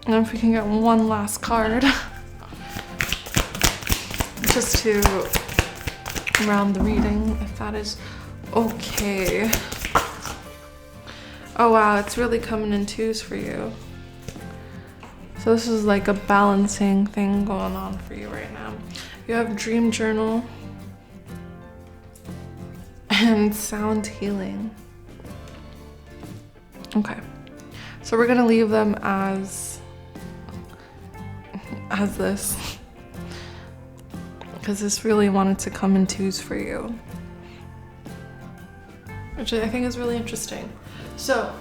And if we can get one last card, just to round the reading, if that is okay. Oh wow, it's really coming in 2s for you. So this is like a balancing thing going on for you right now. You have dream journal and sound healing. Okay, so we're gonna leave them as this, because this really wanted to come in 2s for you, which I think is really interesting. So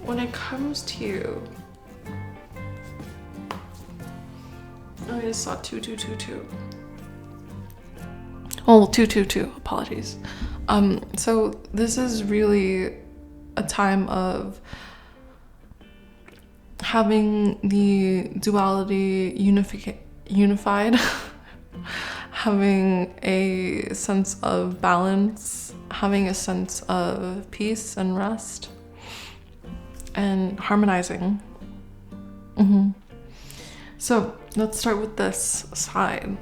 when it comes to you, oh, I just saw 2, 2, 2, 2. Oh, 2, 2, 2. Apologies. So this is really a time of having the duality unified, having a sense of balance, having a sense of peace and rest, and harmonizing. So let's start with this side.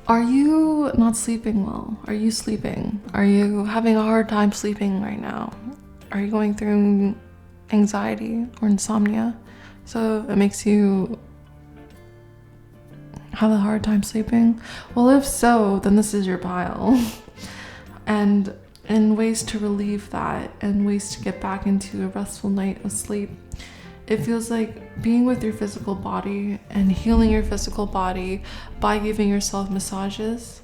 Are you not sleeping well? Are you sleeping? Are you having a hard time sleeping right now? Are you going through anxiety or insomnia, so it makes you have a hard time sleeping? Well, if so, then this is your pile. And ways to relieve that and ways to get back into a restful night of sleep, it feels like being with your physical body and healing your physical body by giving yourself massages,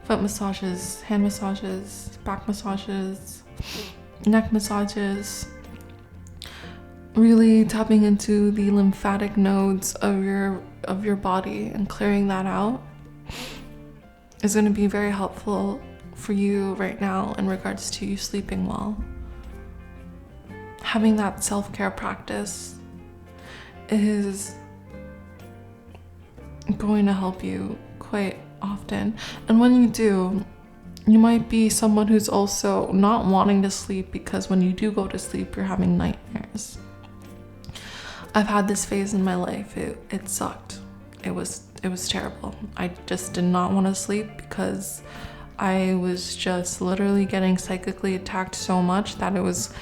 foot massages, hand massages, back massages, neck massages, really tapping into the lymphatic nodes of your body and clearing that out is going to be very helpful for you right now in regards to you sleeping well. Having that self-care practice is going to help you quite often. And when you do, you might be someone who's also not wanting to sleep because when you do go to sleep, you're having nightmares. I've had this phase in my life. It sucked. It was terrible. I just did not want to sleep because I was just literally getting psychically attacked so much that it was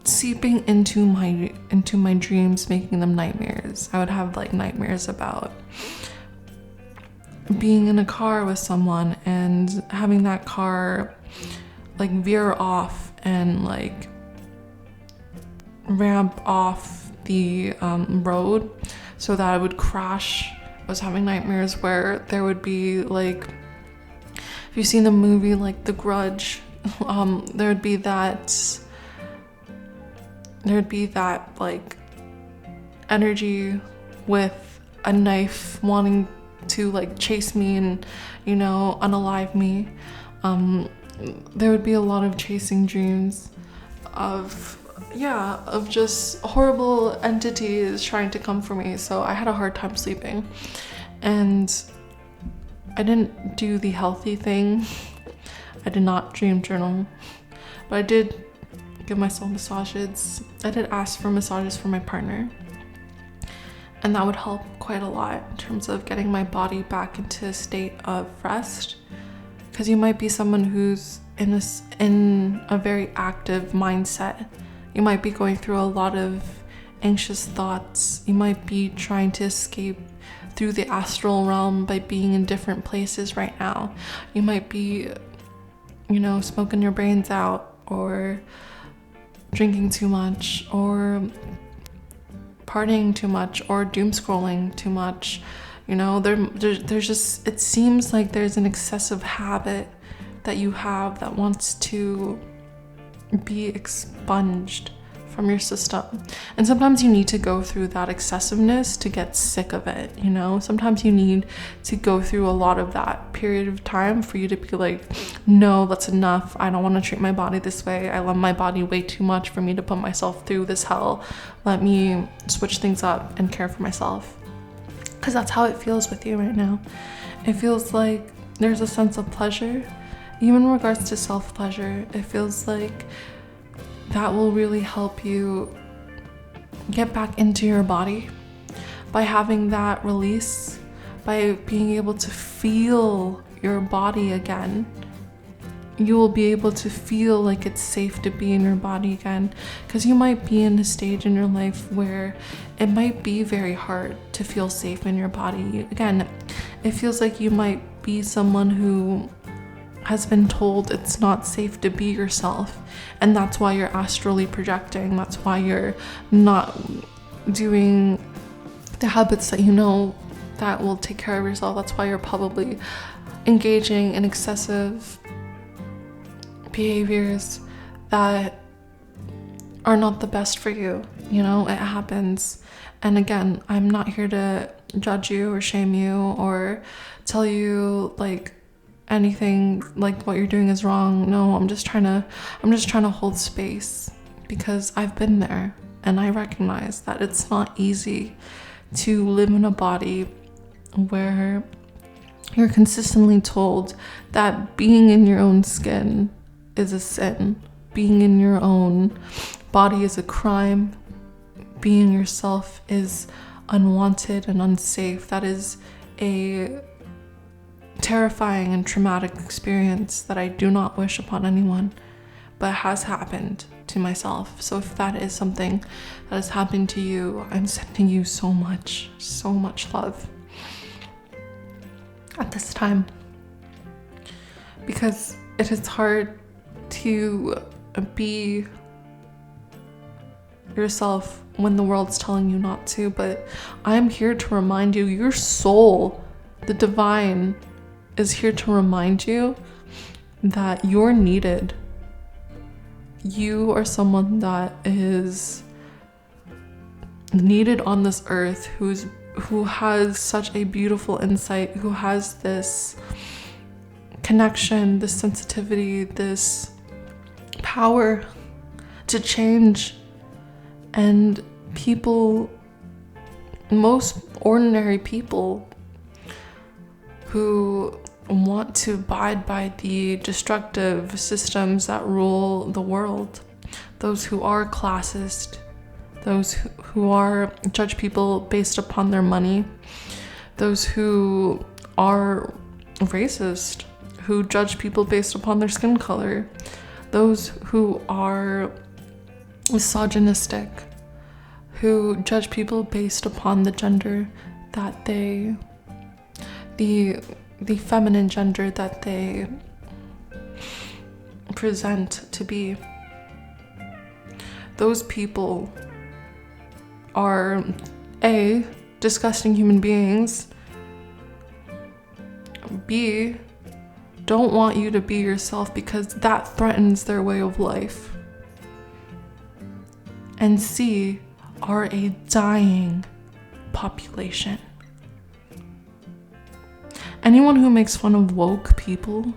seeping into my dreams, making them nightmares. I would have like nightmares about being in a car with someone and having that car like veer off and like ramp off the road so that I would crash. I was having nightmares where there would be like, if you've seen the movie like The Grudge, there'd be that like energy with a knife wanting to like chase me and, you know, unalive me. There would be a lot of chasing dreams of just horrible entities trying to come for me. So I had a hard time sleeping, and I didn't do the healthy thing. I did not dream journal, but I did give myself massages. I did ask for massages for my partner, and that would help quite a lot in terms of getting my body back into a state of rest. Because you might be someone who's in a very active mindset. You might be going through a lot of anxious thoughts. You might be trying to escape through the astral realm by being in different places right now. You might be, you know, smoking your brains out, or drinking too much, or partying too much, or doom scrolling too much. You know, there's just, it seems like there's an excessive habit that you have that wants to be expunged from your system. And sometimes you need to go through that excessiveness to get sick of it, you know? Sometimes you need to go through a lot of that period of time for you to be like, no, that's enough. I don't want to treat my body this way. I love my body way too much for me to put myself through this hell. Let me switch things up and care for myself. Because that's how it feels with you right now. It feels like there's a sense of pleasure. Even in regards to self-pleasure, it feels like that will really help you get back into your body by having that release, by being able to feel your body again. You will be able to feel like it's safe to be in your body again, because you might be in a stage in your life where it might be very hard to feel safe in your body. Again, it feels like you might be someone who has been told it's not safe to be yourself, and that's why you're astrally projecting. That's why you're not doing the habits that you know that will take care of yourself. That's why you're probably engaging in excessive behaviors that are not the best for you. You know, it happens. And again, I'm not here to judge you or shame you or tell you like anything like what you're doing is wrong. No, I'm just trying to hold space, because I've been there and I recognize that it's not easy to live in a body where you're consistently told that being in your own skin is a sin, being in your own body is a crime, being yourself is unwanted and unsafe. That is a terrifying and traumatic experience that I do not wish upon anyone, but has happened to myself. So if that is something that has happened to you, I'm sending you so much love at this time, because it is hard to be yourself when the world's telling you not to. But I'm here to remind you, your soul, the divine, is here to remind you that you're needed. You are someone that is needed on this earth, who has such a beautiful insight, who has this connection, this sensitivity, this power to change. And people, most ordinary people who want to abide by the destructive systems that rule the world, those who are classist, those who are judge people based upon their money, those who are racist, who judge people based upon their skin color, those who are misogynistic, who judge people based upon the gender that they, the feminine gender that they present to be. Those people are A, disgusting human beings, B, don't want you to be yourself because that threatens their way of life, and C, are a dying population. Anyone who makes fun of woke people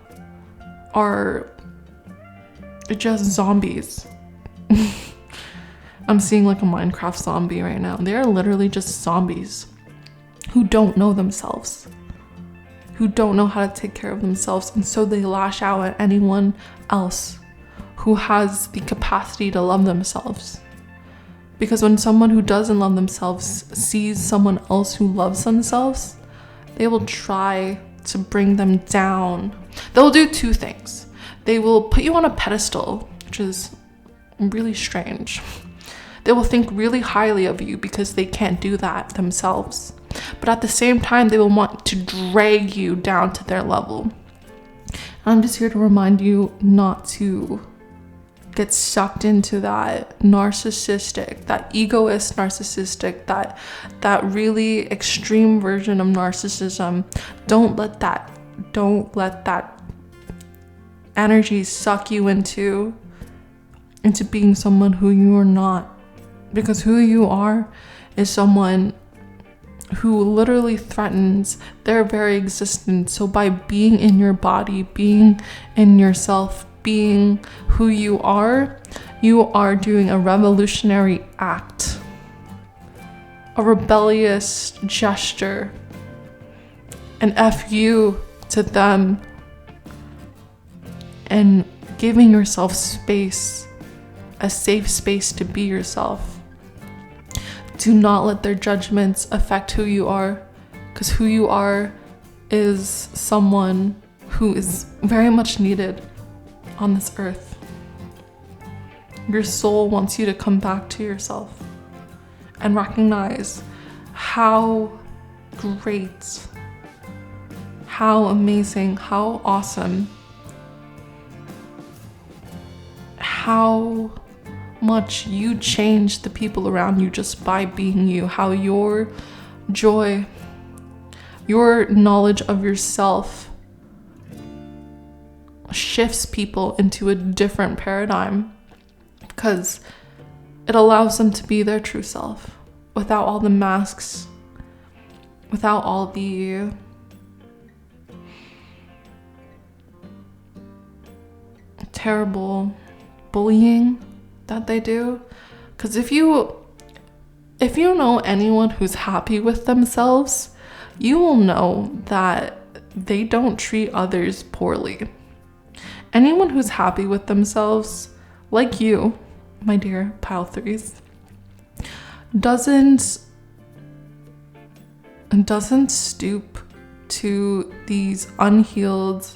are just zombies. I'm seeing like a Minecraft zombie right now. They are literally just zombies who don't know themselves, who don't know how to take care of themselves, and so they lash out at anyone else who has the capacity to love themselves. Because when someone who doesn't love themselves sees someone else who loves themselves, they will try to bring them down. They'll do two things. They will put you on a pedestal, which is really strange. They will think really highly of you because they can't do that themselves. But at the same time, they will want to drag you down to their level. I'm just here to remind you not to get sucked into that narcissistic, that egoist narcissistic, that really extreme version of narcissism. Don't let that energy suck you into being someone who you are not. Because who you are is someone who literally threatens their very existence. So by being in your body, being in yourself, being who you are doing a revolutionary act, a rebellious gesture, an F you to them, and giving yourself space, a safe space to be yourself. Do not let their judgments affect who you are, because who you are is someone who is very much needed on this earth. Your soul wants you to come back to yourself and recognize how great, how amazing, how awesome, how much you change the people around you just by being you, how your joy, your knowledge of yourself shifts people into a different paradigm, because it allows them to be their true self without all the masks, without all the terrible bullying that they do. Because if you know anyone who's happy with themselves, you will know that they don't treat others poorly. Anyone who's happy with themselves, like you, my dear pile threes, doesn't stoop to these unhealed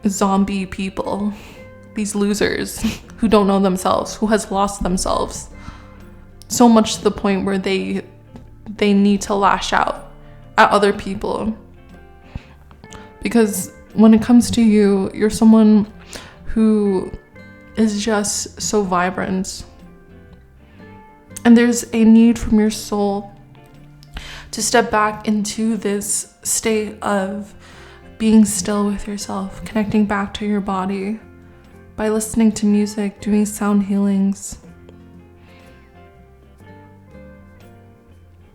zombie people, these losers who don't know themselves, who has lost themselves so much to the point where they need to lash out at other people. Because when it comes to you, you're someone who is just so vibrant, and there's a need from your soul to step back into this state of being still with yourself, connecting back to your body by listening to music, doing sound healings,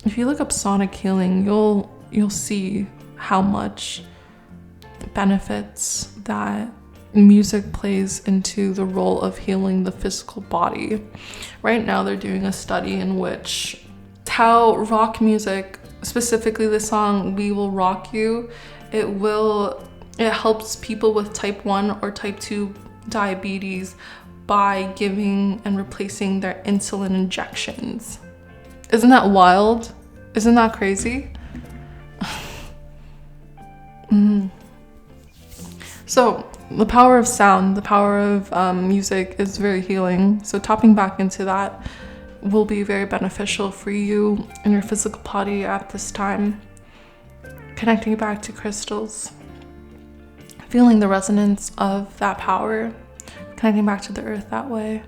if you look up sonic healing, you'll see how much benefits that music plays into the role of healing the physical body. Right now they're doing a study in which how rock music, specifically the song We Will Rock You, it helps people with type 1 or type 2 diabetes by giving and replacing their insulin injections. Isn't that wild? Isn't that crazy? So the power of sound, the power of music is very healing. So tapping back into that will be very beneficial for you and your physical body at this time. Connecting back to crystals, feeling the resonance of that power, connecting back to the earth that way,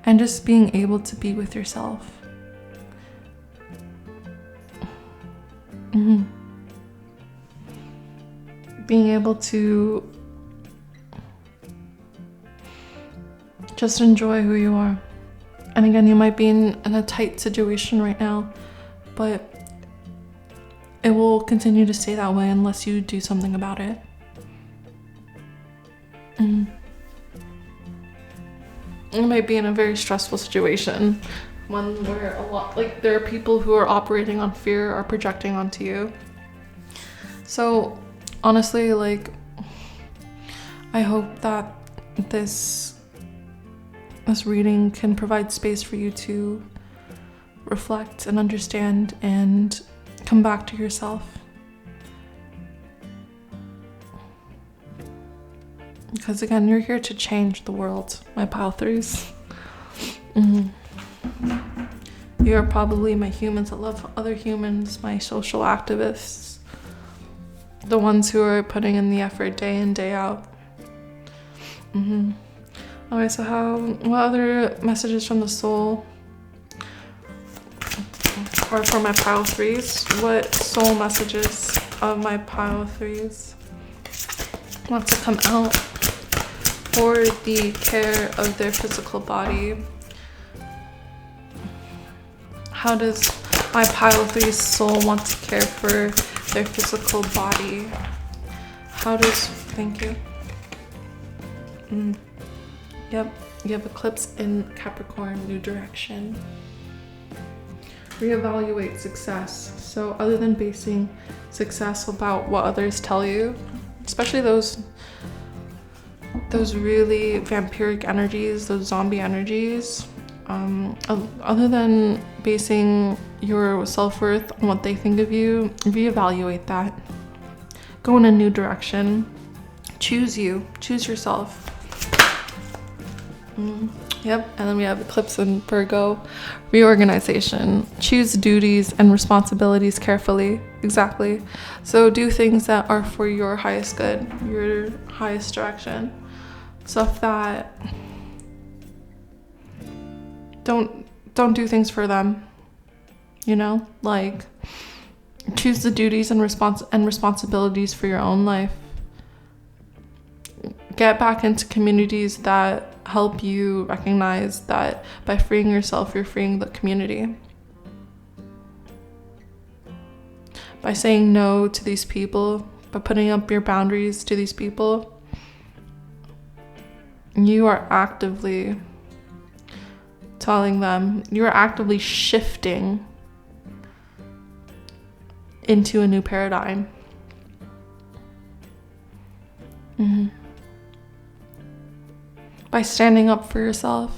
and just being able to be with yourself. Being able to just enjoy who you are. And again, you might be in a tight situation right now, but it will continue to stay that way unless you do something about it. You might be in a very stressful situation, one where there are people who are operating on fear or projecting onto you. So honestly, I hope that this reading can provide space for you to reflect and understand and come back to yourself. Because again, you're here to change the world, my pile threes. You are probably my humans that love other humans, my social activists, the ones who are putting in the effort day in, day out. Alright, so what other messages from the soul or for my pile threes? What soul messages of my pile threes want to come out for the care of their physical body? How does my pile threes soul want to care for their physical body? Thank you. Yep, you have Eclipse in Capricorn, new direction. Reevaluate success. So other than basing success about what others tell you, especially those really vampiric energies, those zombie energies, other than basing your self-worth on what they think of you, reevaluate that. Go in a new direction. Choose yourself. Yep, and then we have Eclipse in Virgo, reorganization. Choose duties and responsibilities carefully. Exactly. So do things that are for your highest good, your highest direction. Stuff that don't do things for them. Choose the duties and responsibilities for your own life. Get back into communities that help you recognize that by freeing yourself, you're freeing the community. By saying no to these people, by putting up your boundaries to these people, you are actively telling them, you are actively shifting into a new paradigm. By standing up for yourself.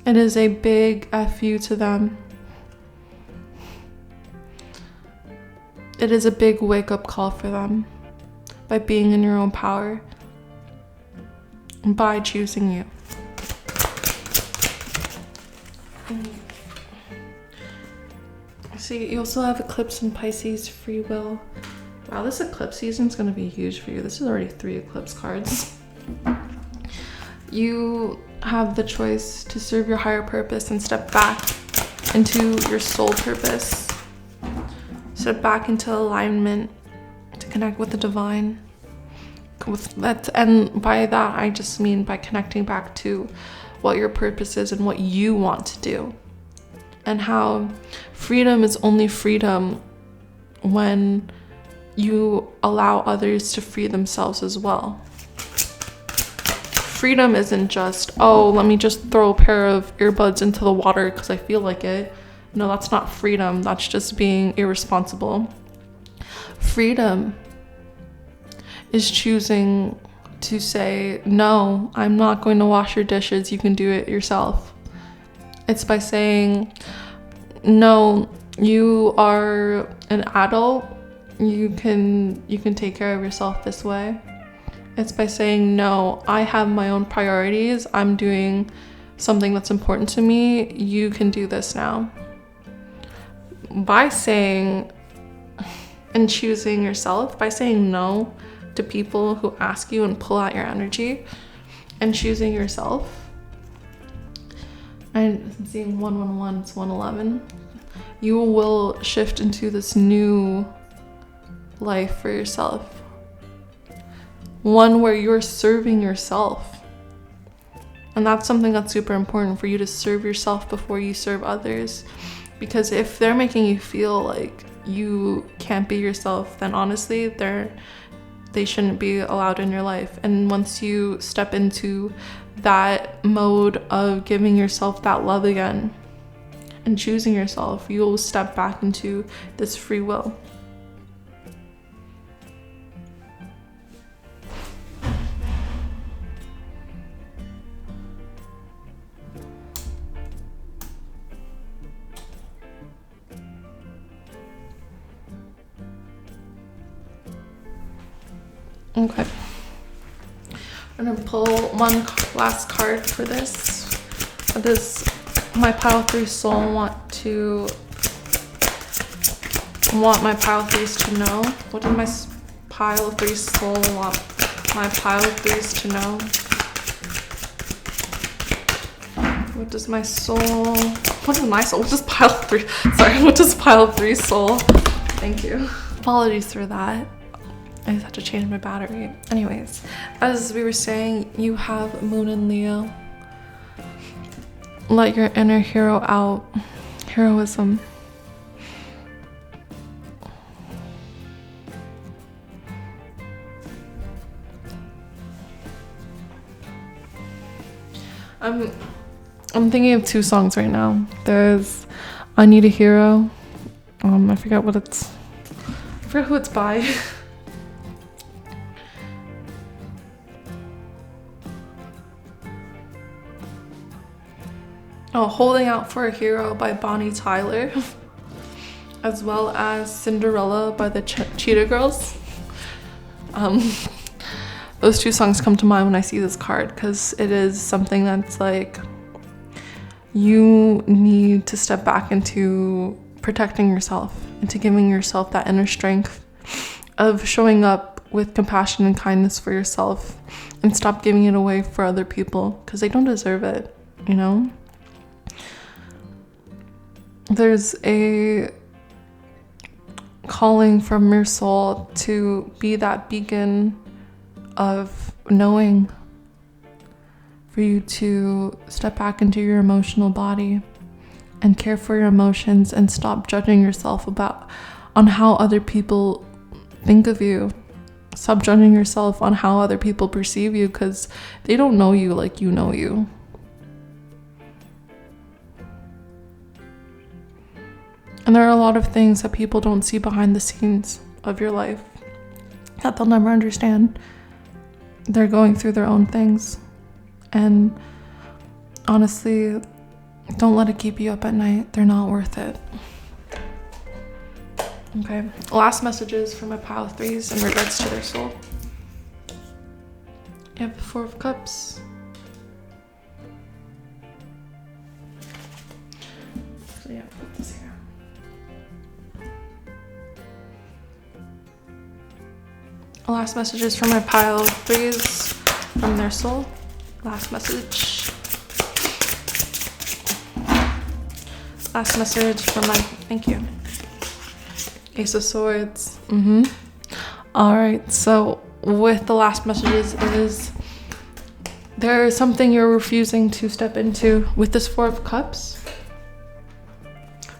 It is a big F you to them. It is a big wake-up call for them by being in your own power and by choosing you. See, you also have Eclipse in Pisces, free will. Wow, this eclipse season is going to be huge for you. This is already 3 eclipse cards. You have the choice to serve your higher purpose and step back into your soul purpose. Step back into alignment to connect with the divine. And by that, I just mean by connecting back to what your purpose is and what you want to do. And how freedom is only freedom when you allow others to free themselves as well. Freedom isn't just, oh, let me just throw a pair of earbuds into the water because I feel like it. No, that's not freedom. That's just being irresponsible. Freedom is choosing to say, no, I'm not going to wash your dishes. You can do it yourself. It's by saying, no, you are an adult. You can take care of yourself this way. It's by saying, no, I have my own priorities. I'm doing something that's important to me. You can do this now. By saying and choosing yourself, by saying no to people who ask you and pull out your energy, and choosing yourself, and seeing 111, it's 111, you will shift into this new life for yourself. One where you're serving yourself. And that's something that's super important, for you to serve yourself before you serve others. Because if they're making you feel like you can't be yourself, then honestly, they shouldn't be allowed in your life. And once you step into that mode of giving yourself that love again and choosing yourself, you'll step back into this free will. Okay, I'm gonna pull one last card for this. What does my pile 3 soul want my pile 3s to know? What does my pile 3 soul want my pile 3s to know? What does my pile 3, sorry, what does pile 3 soul? Thank you. Apologies for that. I just had to change my battery. Anyways, as we were saying, you have Moon in Leo. Let your inner hero out. Heroism. I'm thinking of 2 songs right now. There's I Need a Hero. I forget who it's by. Oh, Holding Out for a Hero by Bonnie Tyler, as well as Cinderella by the Cheetah Girls. Those 2 songs come to mind when I see this card, because it is something that's like, you need to step back into protecting yourself, into giving yourself that inner strength of showing up with compassion and kindness for yourself, and stop giving it away for other people, because they don't deserve it, you know? There's a calling from your soul to be that beacon of knowing, for you to step back into your emotional body and care for your emotions, and stop judging yourself on how other people think of you. Stop judging yourself on how other people perceive you, because they don't know you like you know you. And there are a lot of things that people don't see behind the scenes of your life that they'll never understand. They're going through their own things. And honestly, don't let it keep you up at night. They're not worth it. Okay, last messages for my pile 3s in regards to their soul. You have the 4 of Cups. So yeah, put this here. Last messages from my pile 3s from their soul. Last message. Last message from my, thank you. Ace of Swords. All right, so with the last messages is There is something you're refusing to step into with this Four of Cups.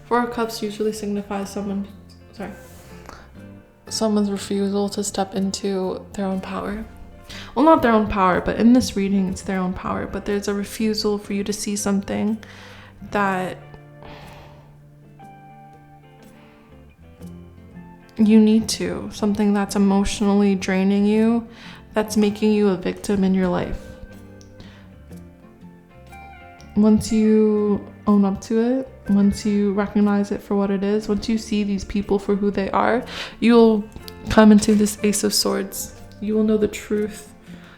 Four of Cups usually signifies someone's refusal to step into their own power. Well, not their own power, but in this reading, it's their own power. But there's a refusal for you to see something that you need to. Something that's emotionally draining you, that's making you a victim in your life. Once you own up to it, once you recognize it for what it is, once you see these people for who they are, you'll come into this Ace of Swords. You will know the truth.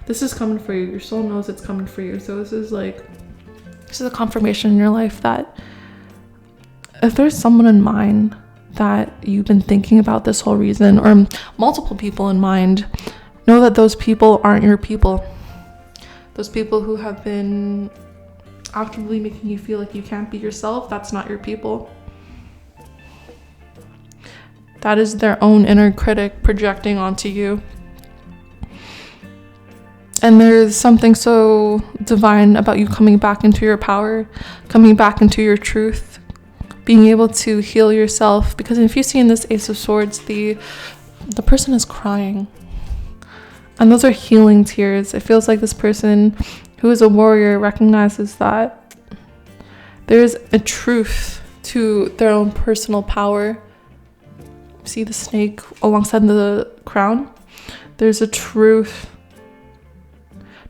This is coming for you. Your soul knows it's coming for you. So this is a confirmation in your life that if there's someone in mind that you've been thinking about this whole reason, or multiple people in mind, know that those people aren't your people. Those people who have been actively making you feel like you can't be yourself, that's not your people. That is their own inner critic projecting onto you. And there's something so divine about you coming back into your power, coming back into your truth, being able to heal yourself. Because if you see in this Ace of Swords, the person is crying. And those are healing tears. It feels like this person who is a warrior recognizes that there's a truth to their own personal power. See the snake alongside the crown? There's a truth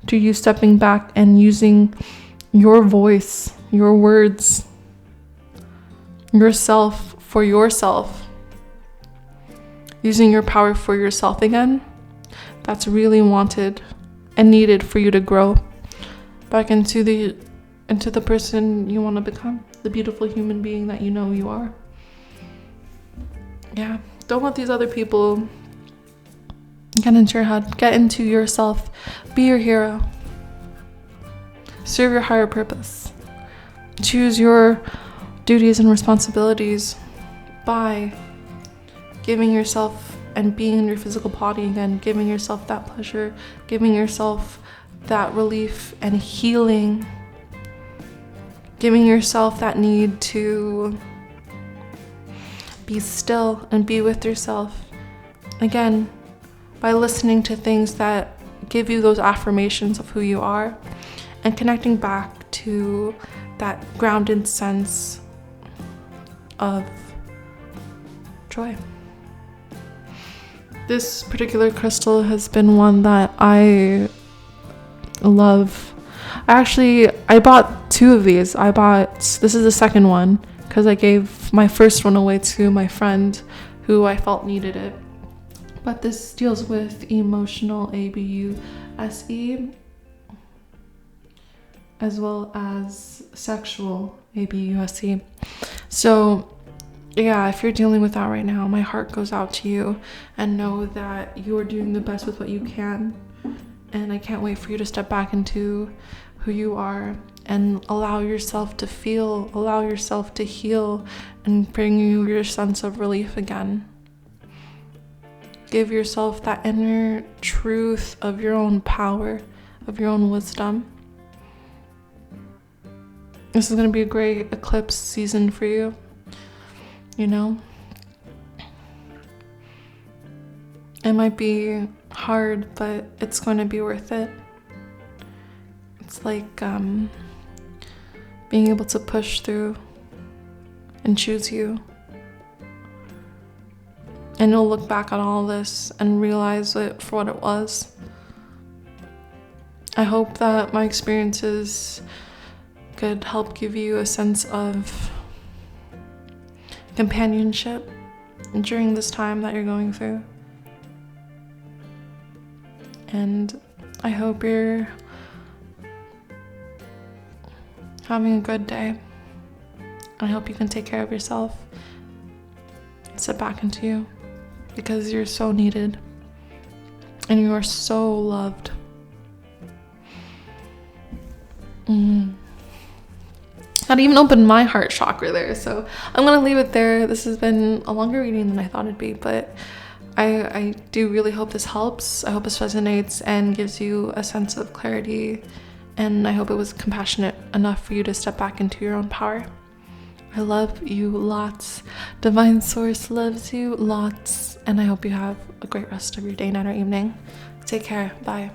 to you stepping back and using your voice, your words, yourself for yourself. Using your power for yourself again. That's really wanted and needed for you to grow back into the person you want to become, the beautiful human being that you know you are. Yeah, don't let these other people get into your head. Get into yourself. Be your hero. Serve your higher purpose. Choose your duties and responsibilities by giving yourself and being in your physical body again, giving yourself that pleasure, giving yourself that relief and healing, giving yourself that need to be still and be with yourself. Again, by listening to things that give you those affirmations of who you are and connecting back to that grounded sense of joy. This particular crystal has been one that I love. I bought two of these. This is the second one because I gave my first one away to my friend who I felt needed it. But this deals with emotional ABUSE as well as sexual ABUSE. So yeah, if you're dealing with that right now, my heart goes out to you, and know that you're doing the best with what you can. And I can't wait for you to step back into who you are and allow yourself to feel, allow yourself to heal, and bring you your sense of relief again. Give yourself that inner truth of your own power, of your own wisdom. This is going to be a great eclipse season for you. You know, it might be hard, but it's going to be worth it. It's like being able to push through and choose you. And you'll look back on all this and realize it for what it was. I hope that my experiences could help give you a sense of companionship during this time that you're going through. And I hope you're having a good day. I hope you can take care of yourself. Sit back into you, because you're so needed and you are so loved. That even opened my heart chakra there, so I'm gonna leave it there. This has been a longer reading than I thought it'd be, but I do really hope this helps. I hope this resonates and gives you a sense of clarity and I hope it was compassionate enough for you to step back into your own power. I love you lots. Divine Source loves you lots, and I hope you have a great rest of your day, night, or evening. Take care. Bye.